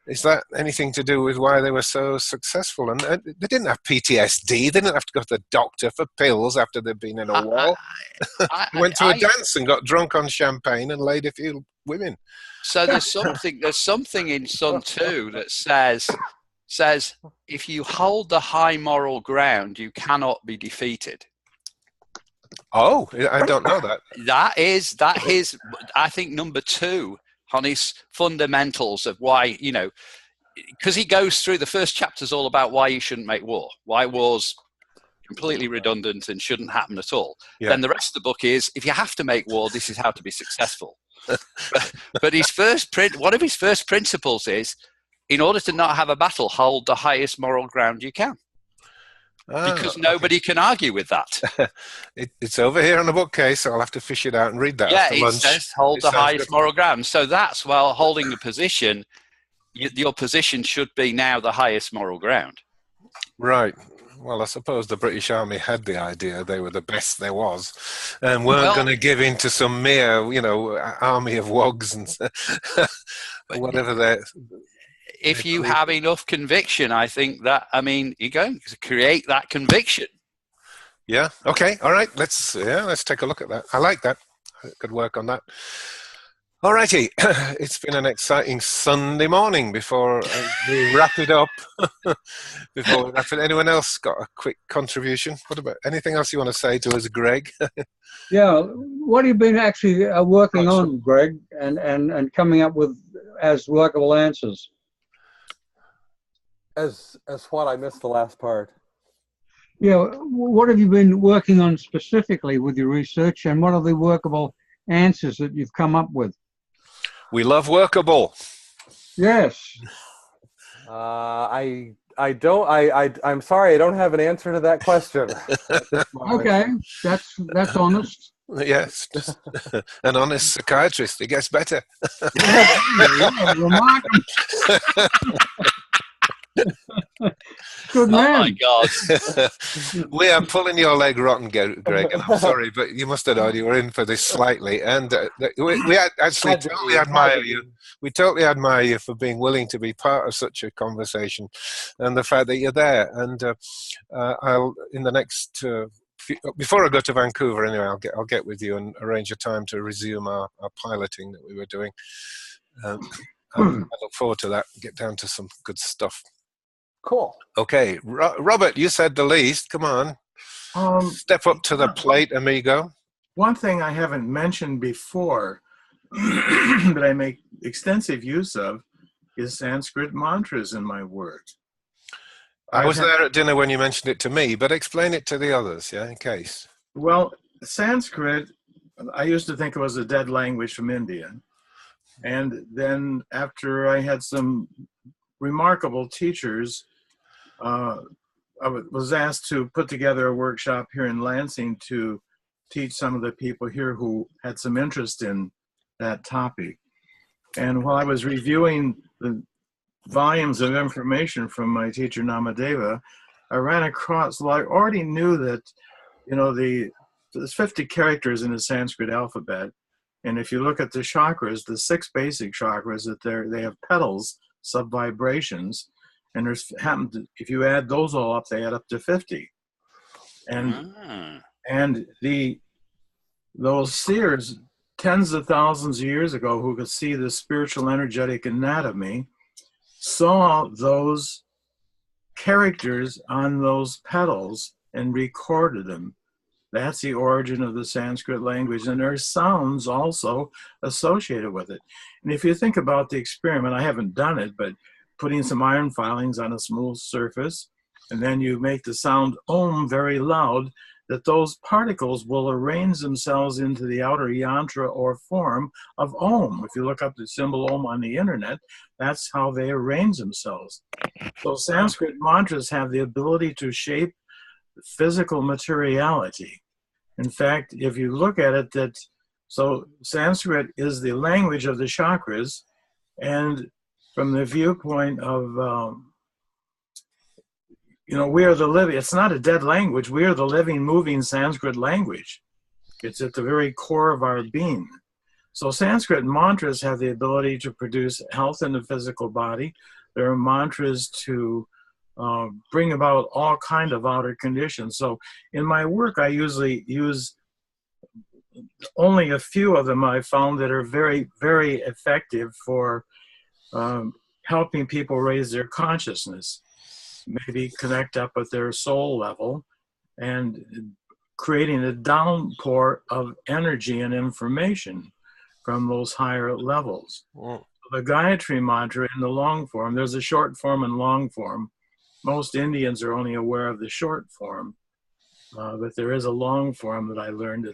Is that anything to do with why they were so successful? And they didn't have PTSD. They didn't have to go to the doctor for pills after they'd been in a war. Went to a dance and got drunk on champagne and laid a few women. So there's something in Sun Tzu that says if you hold the high moral ground, you cannot be defeated. Oh, I don't know that. That is, I think, number 2 on his fundamentals of why, you know, because he goes through the first chapter's all about why you shouldn't make war, why war's completely redundant and shouldn't happen at all. Yeah. Then the rest of the book is, if you have to make war, this is how to be successful. But one of his first principles is, in order to not have a battle, hold the highest moral ground you can. Because nobody can argue with that. It's over here on the bookcase, so I'll have to fish it out and read that. Yeah, it says hold the highest moral ground. So that's while holding the position, your position should be now the highest moral ground. Right. Well, I suppose the British Army had the idea they were the best there was and weren't going to give in to some mere, you know, army of wogs and whatever they're... If you have enough conviction, I think that, I mean, you're going to create that conviction. Yeah. Okay. All right. Let's take a look at that. I like that. I could work on that. All righty. It's been an exciting Sunday morning before we wrap it up. Anyone else got a quick contribution? What about anything else you want to say to us, Greg? Yeah. What have you been actually working on, Greg, and coming up with as workable answers? As what? I missed the last part. Yeah, what have you been working on specifically with your research, and what are the workable answers that you've come up with? We love workable. Yes. I'm sorry, I don't have an answer to that question. Okay, that's honest. Yes, an honest psychiatrist. It gets better. Yeah, remarkable. Good man. Oh my God. We are pulling your leg rotten, Greg, and I'm sorry, but you must have known you were in for this slightly. And we actually totally admire you. We totally admire you for being willing to be part of such a conversation and the fact that you're there. And I'll, in the next, before I go to Vancouver anyway, I'll get with you and arrange a time to resume our piloting that we were doing. I look forward to that, get down to some good stuff. Cool. Okay, Robert, you said the least. Come on. Step up to the plate, amigo. One thing I haven't mentioned before that I make extensive use of is Sanskrit mantras in my work. I was there at dinner when you mentioned it to me, but explain it to the others, yeah, in case. Well, Sanskrit, I used to think it was a dead language from India. And then after I had some remarkable teachers, I was asked to put together a workshop here in Lansing to teach some of the people here who had some interest in that topic. And while I was reviewing the volumes of information from my teacher Namadeva, I ran across, well, I already knew that, you know, there's 50 characters in the Sanskrit alphabet. And if you look at the chakras, the 6 basic chakras, that they have petals, sub-vibrations, and if you add those all up, they add up to 50. And those seers, tens of thousands of years ago, who could see the spiritual energetic anatomy, saw those characters on those petals and recorded them. That's the origin of the Sanskrit language, and there's sounds also associated with it. And if you think about the experiment, I haven't done it, but putting some iron filings on a smooth surface, and then you make the sound Om very loud, that those particles will arrange themselves into the outer yantra or form of Om. If you look up the symbol Om on the internet, that's how they arrange themselves. So Sanskrit mantras have the ability to shape physical materiality. In fact, if you look at it, that So Sanskrit is the language of the chakras, and from the viewpoint of, we are the living, it's not a dead language, we are the living, moving Sanskrit language. It's at the very core of our being. So Sanskrit mantras have the ability to produce health in the physical body. There are mantras to bring about all kind of outer conditions. So in my work, I usually use only a few of them I found that are very, very effective for helping people raise their consciousness, maybe connect up with their soul level, and creating a downpour of energy and information from those higher levels. Mm. The Gayatri mantra in the long form, there's a short form and long form. Most Indians are only aware of the short form, but there is a long form that I learned.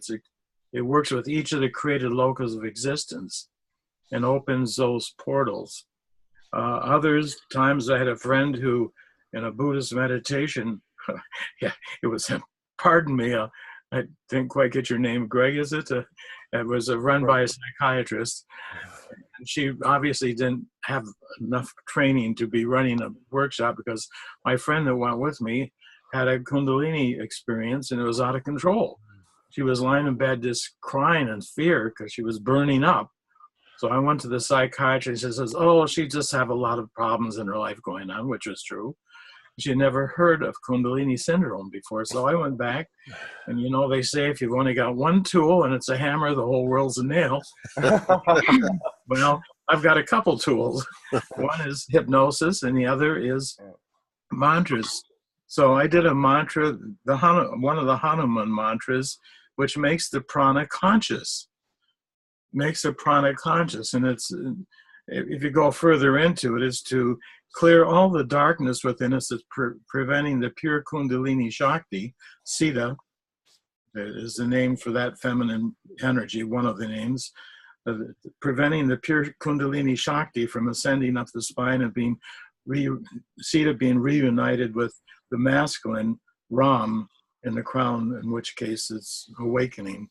It works with each of the created locus of existence and opens those portals. Others times I had a friend who, in a Buddhist meditation, yeah, it was, pardon me, I didn't quite get your name, Greg, is it? It was run by a psychiatrist. And she obviously didn't have enough training to be running a workshop, because my friend that went with me had a Kundalini experience and it was out of control. She was lying in bed just crying in fear because she was burning up. So I went to the psychiatrist and she says, oh, she just have a lot of problems in her life going on, which was true. She had never heard of Kundalini syndrome before. So I went back, and they say if you've only got one tool and it's a hammer, the whole world's a nail. Well, I've got a couple tools. One is hypnosis and the other is mantras. So I did a mantra, one of the Hanuman mantras, which makes the prana conscious. Makes the prana conscious. And it's, if you go further into it, is to clear all the darkness within us that's preventing the pure Kundalini Shakti. Sita is the name for that feminine energy, one of the names, preventing the pure Kundalini Shakti from ascending up the spine and being Sita being reunited with the masculine Ram in the crown, in which case it's awakening.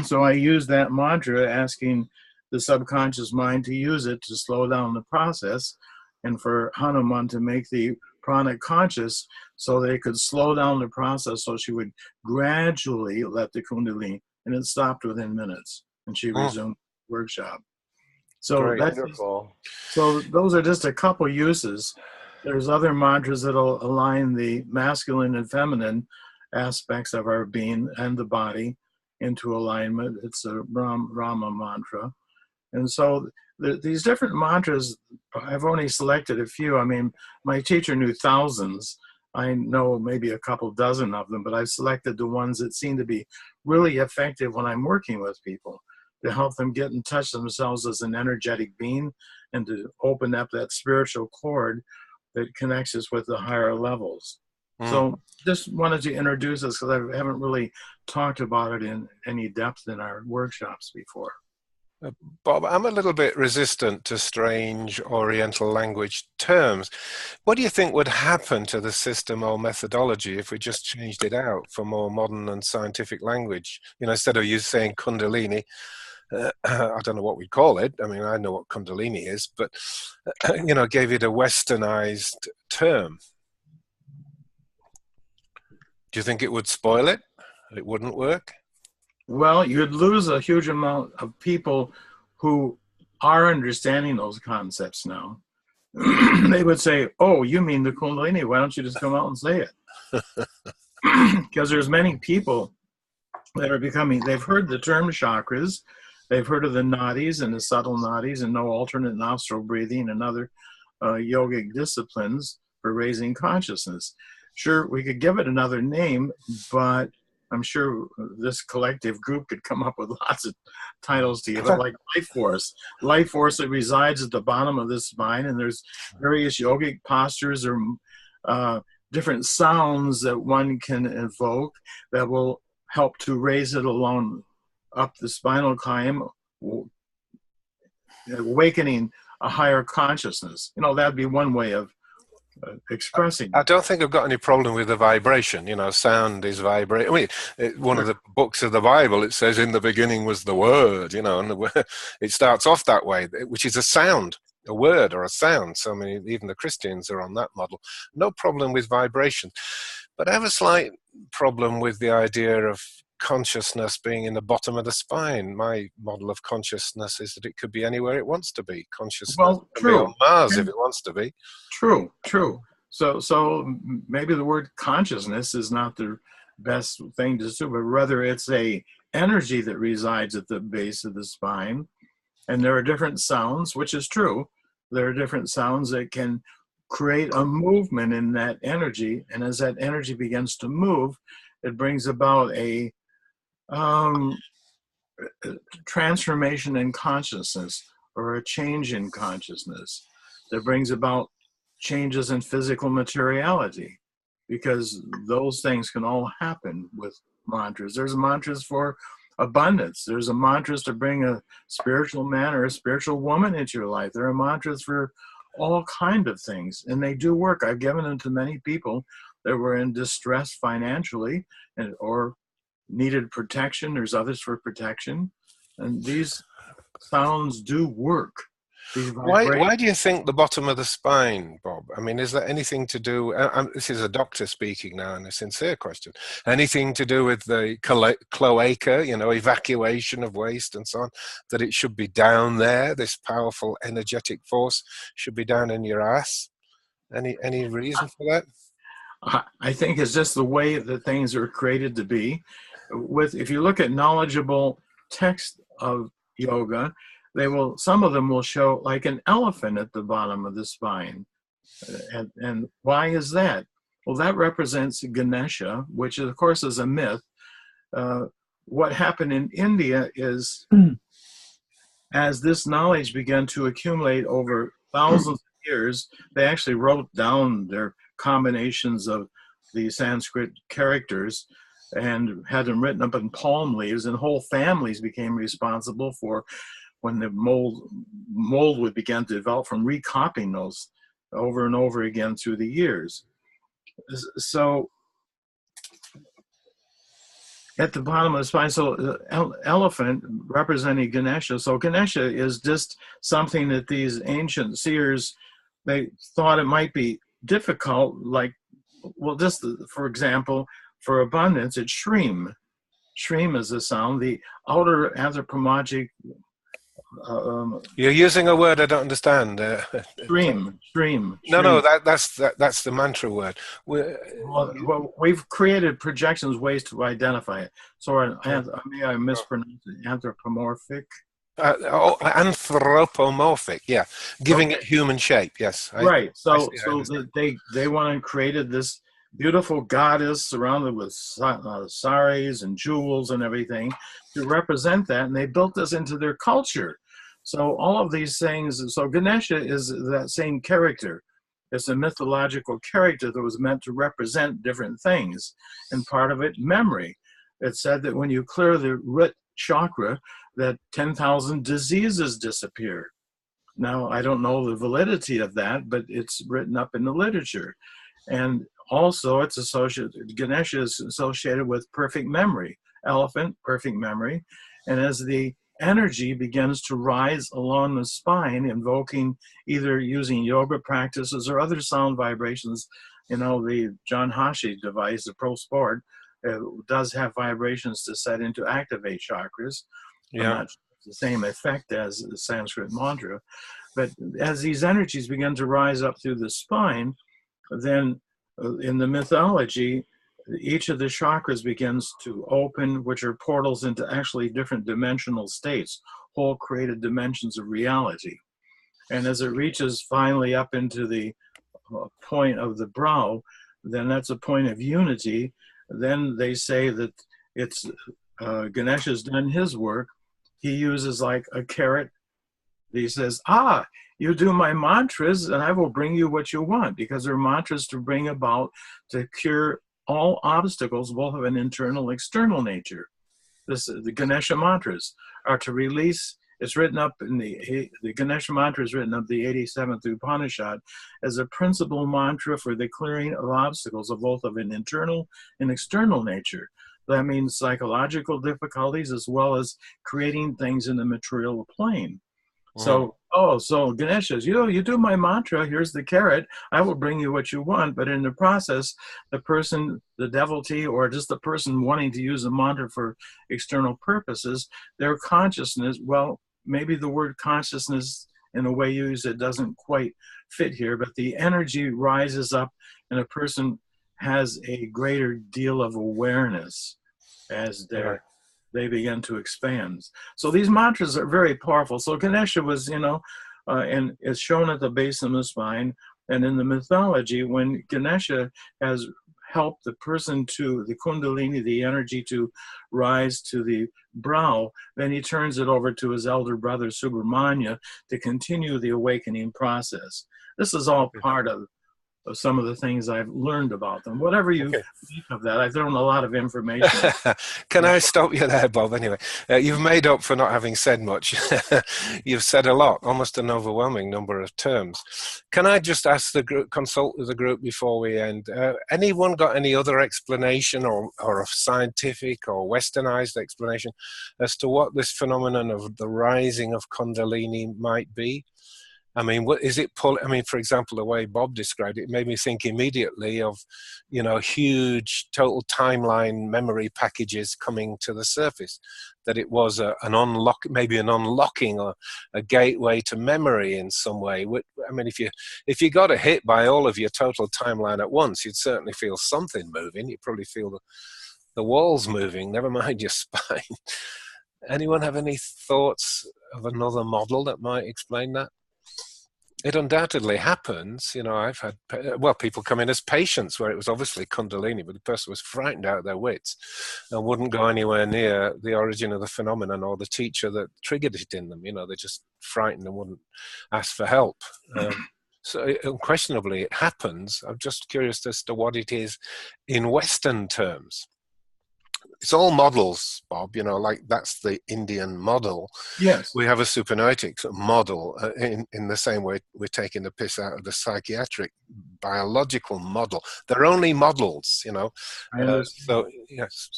So I use that mantra, asking the subconscious mind to use it to slow down the process, and for Hanuman to make the prana conscious so they could slow down the process, so she would gradually let the Kundalini, and it stopped within minutes, and she resumed the workshop. So so those are just a couple uses. There's other mantras that'll align the masculine and feminine aspects of our being and the body into alignment. It's a Rama mantra. And so these different mantras, I've only selected a few. I mean, my teacher knew thousands. I know maybe a couple dozen of them, but I've selected the ones that seem to be really effective when I'm working with people, to help them get in touch themselves as an energetic being and to open up that spiritual cord that connects us with the higher levels. So just wanted to introduce this because I haven't really talked about it in any depth in our workshops before. Bob, I'm a little bit resistant to strange Oriental language terms. What do you think would happen to the system or methodology if we just changed it out for more modern and scientific language? Instead of you saying Kundalini, I don't know what we'd call it. I mean, I know what Kundalini is, but, gave it a westernized term. Do you think it would spoil it? It wouldn't work? Well, you'd lose a huge amount of people who are understanding those concepts now. They would say, oh, you mean the Kundalini? Why don't you just come out and say it? Because there's many people that are they've heard the term chakras, they've heard of the nadis and the subtle nadis, and no alternate nostril breathing and other yogic disciplines for raising consciousness. Sure, we could give it another name, but I'm sure this collective group could come up with lots of titles to give it, like life force. Life force that resides at the bottom of the spine, and there's various yogic postures or different sounds that one can evoke that will help to raise it along up the spinal column, awakening a higher consciousness. That'd be one way of expressing. I don't think I've got any problem with the vibration. You know, sound is vibrate. I mean, one of the books of the Bible, it says, "In the beginning was the Word." You know, and it starts off that way, which is a sound, a word or a sound. So, I mean, even the Christians are on that model. No problem with vibration, but I have a slight problem with the idea of consciousness being in the bottom of the spine. My model of consciousness is that it could be anywhere it wants to be. Consciousness can be on Mars if it wants to be. True. So maybe the word consciousness is not the best thing to do, but rather it's a energy that resides at the base of the spine, and there are different sounds, which is true. There are different sounds that can create a movement in that energy, and as that energy begins to move, it brings about a transformation in consciousness, or a change in consciousness that brings about changes in physical materiality, because those things can all happen with mantras. There's mantras for abundance. There's a mantras to bring a spiritual man or a spiritual woman into your life. There are mantras for all kind of things, and they do work. I've given them to many people that were in distress financially or needed protection. There's others for protection, and these sounds do work. Why do you think the bottom of the spine, Bob? I mean, is there anything to do, this is a doctor speaking now, and a sincere question, anything to do with the cloaca, you know, evacuation of waste and so on, that it should be down there, this powerful energetic force should be down in your ass? Any reason for that? I think it's just the way that things are created to be. If you look at knowledgeable text of yoga, some of them will show like an elephant at the bottom of the spine. And why is that? Well, that represents Ganesha, which of course is a myth. What happened in India is, as this knowledge began to accumulate over thousands of years, they actually wrote down their combinations of the Sanskrit characters and had them written up in palm leaves, and whole families became responsible for, when the mold would begin to develop, from recopying those over and over again through the years. So at the bottom of the spine, so elephant representing Ganesha. So Ganesha is just something that these ancient seers, they thought it might be difficult, like, well, just for example, for abundance, it's shreem. Shreem is the sound. The outer anthropomorphic. You're using a word I don't understand. Stream. No, that's the mantra word. Well, we've created projections, ways to identify it. So I mispronounce it. Anthropomorphic. Anthropomorphic, yeah, giving it human shape. Yes, right. So they went and created this beautiful goddess surrounded with saris and jewels and everything to represent that, and they built this into their culture. So all of these things, so Ganesha is that same character. It's a mythological character that was meant to represent different things, and part of it, memory. It said that when you clear the root chakra, that 10,000 diseases disappear. Now, I don't know the validity of that, but it's written up in the literature. And also, it's associated, Ganesha is associated with perfect memory, elephant, perfect memory. And as the energy begins to rise along the spine, invoking, either using yoga practices or other sound vibrations, you know, the John Hashi device, the Pro Sport, does have vibrations to set into activate chakras. Yeah. Not the same effect as the Sanskrit mantra. But as these energies begin to rise up through the spine, then in the mythology, each of the chakras begins to open, which are portals into actually different dimensional states, whole created dimensions of reality. And as it reaches finally up into the point of the brow, then that's a point of unity. Then they say that it's Ganesha's done his work. He uses like a carrot. He says, you do my mantras and I will bring you what you want, because they're mantras to bring about, to cure all obstacles, both of an internal and external nature. The Ganesha mantras are to release It's written up in the Ganesh mantra is written up the 87th Upanishad as a principal mantra for the clearing of obstacles of both of an internal and external nature. That means psychological difficulties as well as creating things in the material plane. So, so Ganesh says, you do my mantra, here's the carrot, I will bring you what you want. But in the process, the person, the devotee, or just the person wanting to use the mantra for external purposes, their consciousness, well, maybe the word consciousness in the way you use it doesn't quite fit here, but the energy rises up and a person has a greater deal of awareness as they begin to expand. So these mantras are very powerful. So Ganesha was, and is shown at the base of the spine. And in the mythology, when Ganesha has helped the person to, the kundalini, the energy to rise to the brow, then he turns it over to his elder brother, Subramanya, to continue the awakening process. This is all part of some of the things I've learned about them. Whatever you think of that, I've thrown a lot of information. Can I stop you there, Bob? Anyway, you've made up for not having said much. You've said a lot, almost an overwhelming number of terms. Can I just ask the group, consult with the group before we end? Anyone got any other explanation or a scientific or westernized explanation as to what this phenomenon of the rising of Kundalini might be? I mean, what is it? I mean, for example, the way Bob described it made me think immediately of, huge total timeline memory packages coming to the surface. That it was an unlocking or a gateway to memory in some way. I mean, if you got hit by all of your total timeline at once, you'd certainly feel something moving. You'd probably feel the walls moving. Never mind your spine. Anyone have any thoughts of another model that might explain that? It undoubtedly happens. I've had, people come in as patients where it was obviously Kundalini, but the person was frightened out of their wits and wouldn't go anywhere near the origin of the phenomenon or the teacher that triggered it in them. They're just frightened and wouldn't ask for help. So unquestionably it happens. I'm just curious as to what it is in Western terms. It's all models, Bob, like that's the Indian model. Yes. We have a Supernoetics model in the same way we're taking the piss out of the psychiatric biological model. They're only models, so, yes.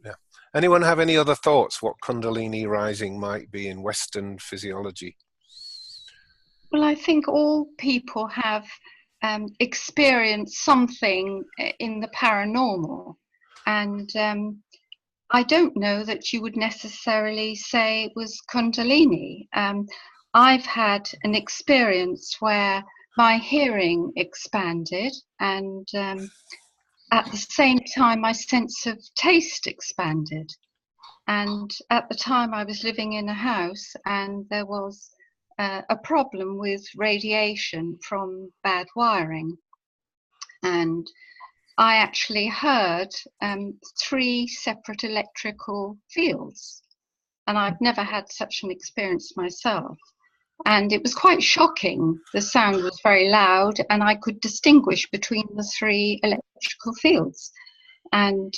Yeah. Anyone have any other thoughts what Kundalini rising might be in Western physiology? Well, I think all people have experienced something in the paranormal. And I don't know that you would necessarily say it was Kundalini. I've had an experience where my hearing expanded and at the same time my sense of taste expanded. And at the time I was living in a house and there was a problem with radiation from bad wiring. And I actually heard 3 separate electrical fields, and I've never had such an experience myself. And it was quite shocking. The sound was very loud, and I could distinguish between the 3 electrical fields. And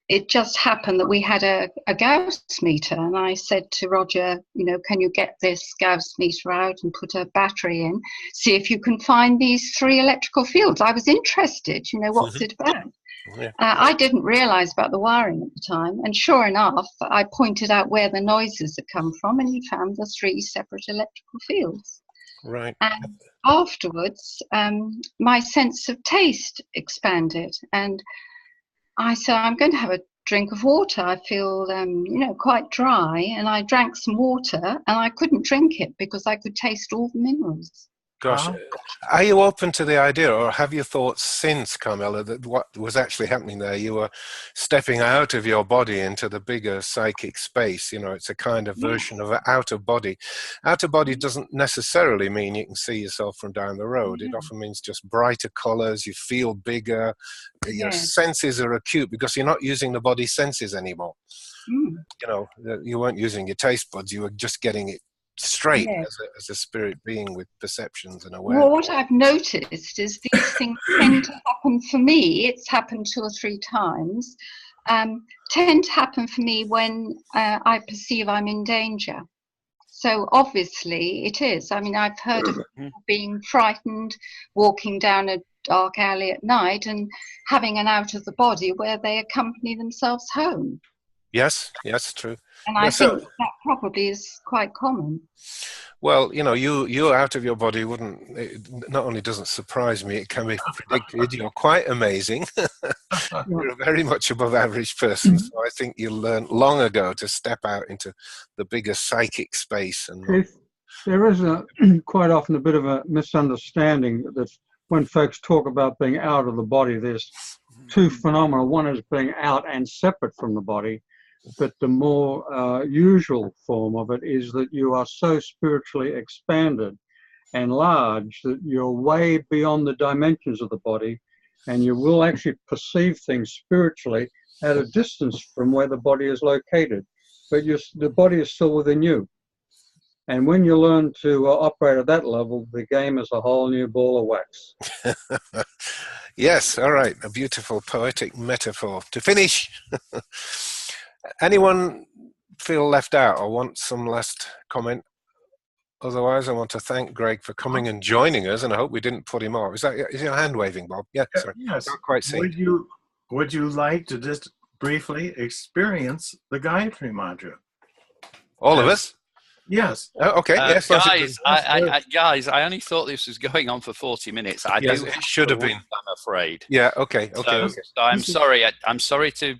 it just happened that we had a Gauss meter, and I said to Roger, can you get this Gauss meter out and put a battery in, see if you can find these 3 electrical fields. I was interested, what's it about? Yeah. I didn't realize about the wiring at the time, and sure enough, I pointed out where the noises had come from, and he found the 3 separate electrical fields. Right. And afterwards, my sense of taste expanded, and I said, I'm going to have a drink of water. I feel, quite dry. And I drank some water and I couldn't drink it because I could taste all the minerals. Gosh, are you open to the idea, or have you thought since, Carmela, that what was actually happening there, you were stepping out of your body into the bigger psychic space? It's a kind of version of an out of body. Out of body doesn't necessarily mean you can see yourself from down the road. It often means just brighter colors, you feel bigger, your senses are acute because you're not using the body senses anymore. You weren't using your taste buds, you were just getting it straight as a spirit being with perceptions and awareness. Well, what I've noticed is these things tend to happen for me. It's happened 2 or 3 times. tend to happen for me when I perceive I'm in danger. So obviously it is. I mean, I've heard of people being frightened, walking down a dark alley at night and having an out of the body where they accompany themselves home. Yes, yes, true. And I think that probably is quite common. Well, you know, you out of your body not only doesn't surprise me, it can be predicted. You're quite amazing. You're a very much above average person. So I think you learned long ago to step out into the bigger psychic space. And there is quite often a bit of a misunderstanding that when folks talk about being out of the body, there's two phenomena. One is being out and separate from the body. But the more usual form of it is that you are so spiritually expanded and large that you're way beyond the dimensions of the body, and you will actually perceive things spiritually at a distance from where the body is located. But the body is still within you. And when you learn to operate at that level, the game is a whole new ball of wax. Yes, all right. A beautiful poetic metaphor. To finish, anyone feel left out or want some last comment? Otherwise, I want to thank Greg for coming and joining us, and I hope we didn't put him off. Is your hand waving, Bob? Yeah, sorry. Yes. Not quite see. Would you like to just briefly experience the Gayatri Mantra? All of us? Yes. Okay. Yes, guys, I only thought this was going on for 40 minutes. It should have been. I'm afraid. Yeah. Okay. So I'm sorry. I'm sorry to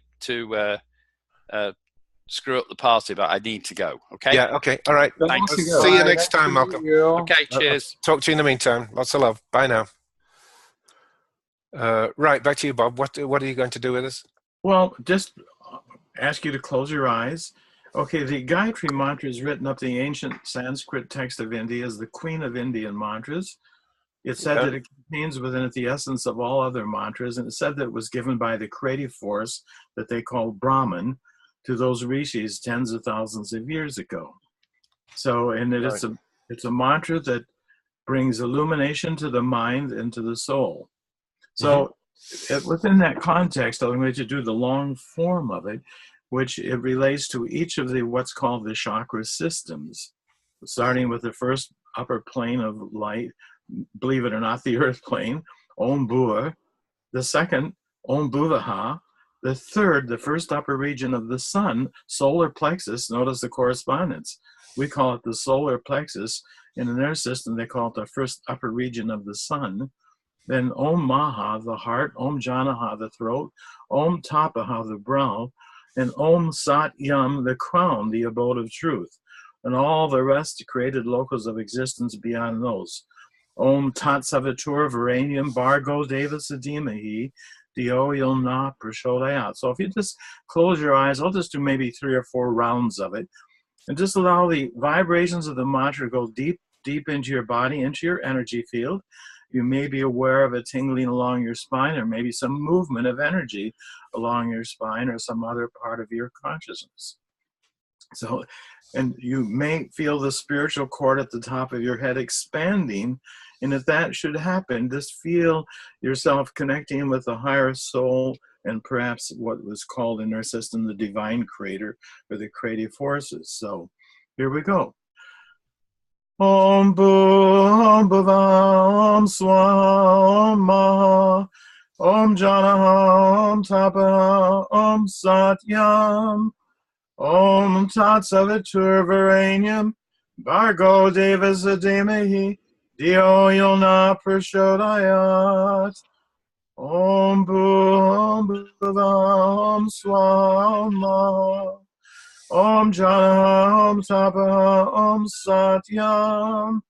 screw up the party, but I need to go. Okay. Yeah. Okay. All right. Thanks. See you next time, Malcolm. Okay. Cheers. Talk to you in the meantime. Lots of love. Bye now. Right. Back to you, Bob. What are you going to do with us? Well, just ask you to close your eyes. Okay, the Gayatri Mantra is written up the ancient Sanskrit text of India as the queen of Indian mantras. It's said that it contains within it the essence of all other mantras, and it's said that it was given by the creative force that they call Brahman to those rishis tens of thousands of years ago. So, and it's a mantra that brings illumination to the mind and to the soul. So, within that context, I'm going to do the long form of it, which it relates to each of what's called the chakra systems, starting with the first upper plane of light, believe it or not, the earth plane, Om Bhur, the second, Om Bhuvaha, the third, the first upper region of the sun, solar plexus. Notice the correspondence. We call it the solar plexus. In their system, they call it the first upper region of the sun. Then Om Maha, the heart, Om Janaha, the throat, Om Tapaha, the brow, and Om Sat Yam, the crown, the abode of truth, and all the rest created locals of existence beyond those. Om Tat Savitur Varenyam Bargo Deva Sadimahi Dio Yona Prashodayat. So if you just close your eyes, I'll just do maybe 3 or 4 rounds of it, and just allow the vibrations of the mantra to go deep into your body, into your energy field. You may be aware of a tingling along your spine, or maybe some movement of energy along your spine or some other part of your consciousness. So, and you may feel the spiritual cord at the top of your head expanding. And if that should happen, just feel yourself connecting with the higher soul and perhaps what was called in our system the divine creator or the creative forces. So here we go. Om Bhuva, Om Swaha, Om Maha, Om Janaha, Om Tapa, Om Satyam, Om Tat Savitur Varenyam, Bargo Deva Sadimahi, Dio Yona Prashodayat, Om Bhuva, Om Swaha, Om Maha, Om Jana, Om Tapa, Om Satyam,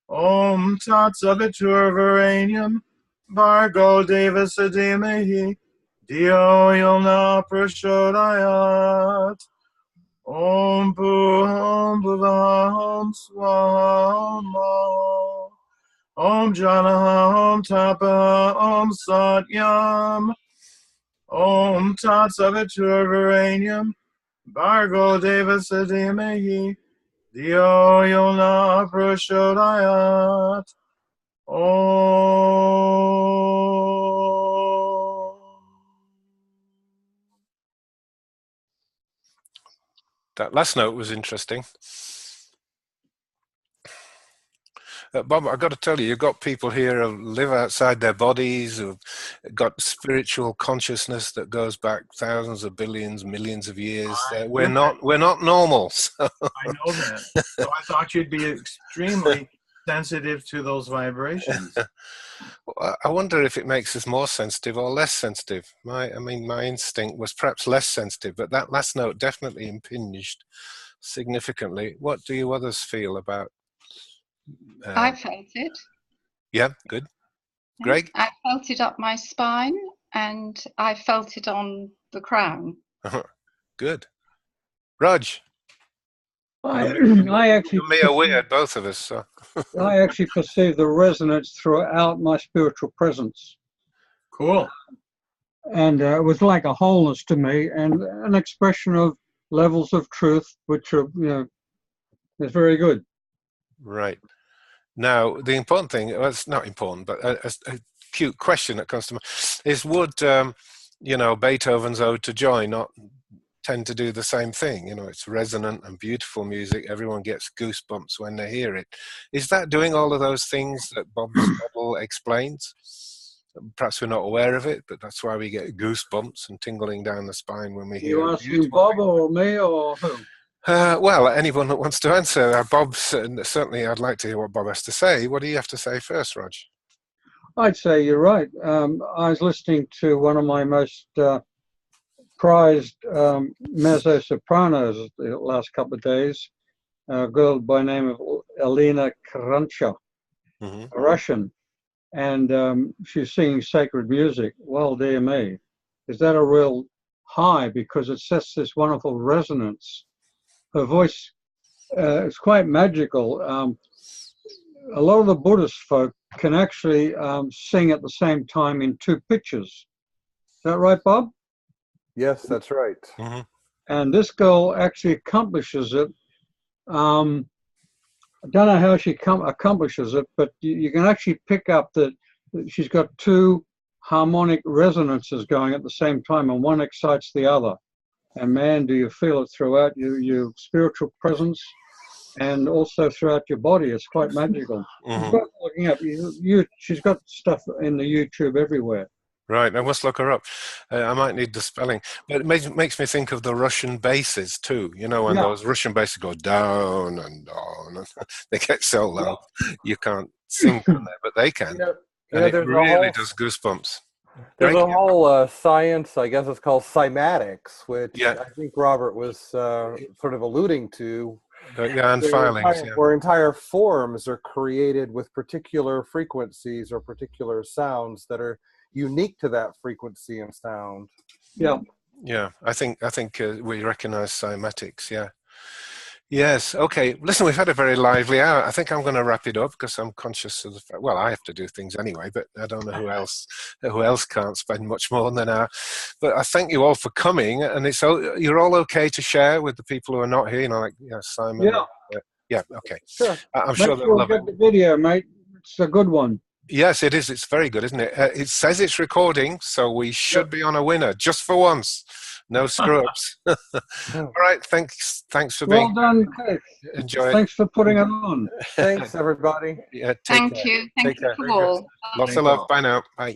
Om Tat Savitur Varenyam, Bargo Deva Sadimahi, Dio Yona Prashodayat, Om Bhuva, Om Swaha, Om Maha, Om Jana, Om Tapa, Om Satyam, Om Tat Savitur Varenyam, Bargo Deva Sadimahi, Dio Yona Prashodayat, Om. That last note was interesting. Bob, I've got to tell you, you've got people here who live outside their bodies, who've got spiritual consciousness that goes back thousands of billions, millions of years. We're not normal. So. I know that. So I thought you'd be extremely sensitive to those vibrations. I wonder if it makes us more sensitive or less sensitive. My instinct was perhaps less sensitive, but that last note definitely impinged significantly. What do you others feel about? I felt it. Yeah, good. Greg? I felt it up my spine, and I felt it on the crown. Good. Rog? I actually me are weird, both of us. So. I actually perceive the resonance throughout my spiritual presence. Cool. And it was like a wholeness to me, and an expression of levels of truth, which are, is very good. Right. Now, the important thing, well, it's not important, but a cute question that comes to mind is, would, Beethoven's Ode to Joy not tend to do the same thing? It's resonant and beautiful music. Everyone gets goosebumps when they hear it. Is that doing all of those things that Bob's model explains? Perhaps we're not aware of it, but that's why we get goosebumps and tingling down the spine when we hear it. You asking Bob or me or who? Well, anyone that wants to answer. Bob, certainly I'd like to hear what Bob has to say. What do you have to say first, Rog? I'd say you're right. I was listening to one of my most prized mezzo-sopranos the last couple of days, a girl by the name of Elena Karancha, a Russian, and she's singing sacred music. Well, dear me, is that a real high? Because it sets this wonderful resonance. Her voice is quite magical. A lot of the Buddhist folk can actually sing at the same time in two pitches. Is that right, Bob? Yes, that's right. Mm-hmm. And this girl actually accomplishes it. I don't know how she accomplishes it, but you can actually pick up that she's got two harmonic resonances going at the same time, and one excites the other. And man, do you feel it throughout your spiritual presence and also throughout your body. It's quite magical. Mm-hmm. Looking up, she's got stuff in the YouTube everywhere. Right, I must look her up. I might need the spelling. But it makes me think of the Russian basses too. When those Russian basses go down and down, and they get so low, you can't sing from there, but they can. And it really does goosebumps. There's a whole science, I guess it's called cymatics, which I think Robert was sort of alluding to. And filings. Where entire forms are created with particular frequencies or particular sounds that are unique to that frequency and sound. Yeah, I think we recognize cymatics. Yes. Okay. Listen, we've had a very lively hour. I think I'm going to wrap it up because I'm conscious of the fact. Well, I have to do things anyway, but I don't know who else can't spend much more than an hour. But I thank you all for coming, and you're all okay to share with the people who are not here. Like Simon. Yeah. Okay. Sure. I'm sure they'll love it. The video, mate. It's a good one. Yes, it is. It's very good, isn't it? It says it's recording, so we should be on a winner just for once. No screw-ups. All right, thanks for being. Well done, Chris. Enjoy it. Thanks for putting it on. Thanks, everybody. Yeah, Thank you. Thank you for all. Lots of love. Bye now. Bye.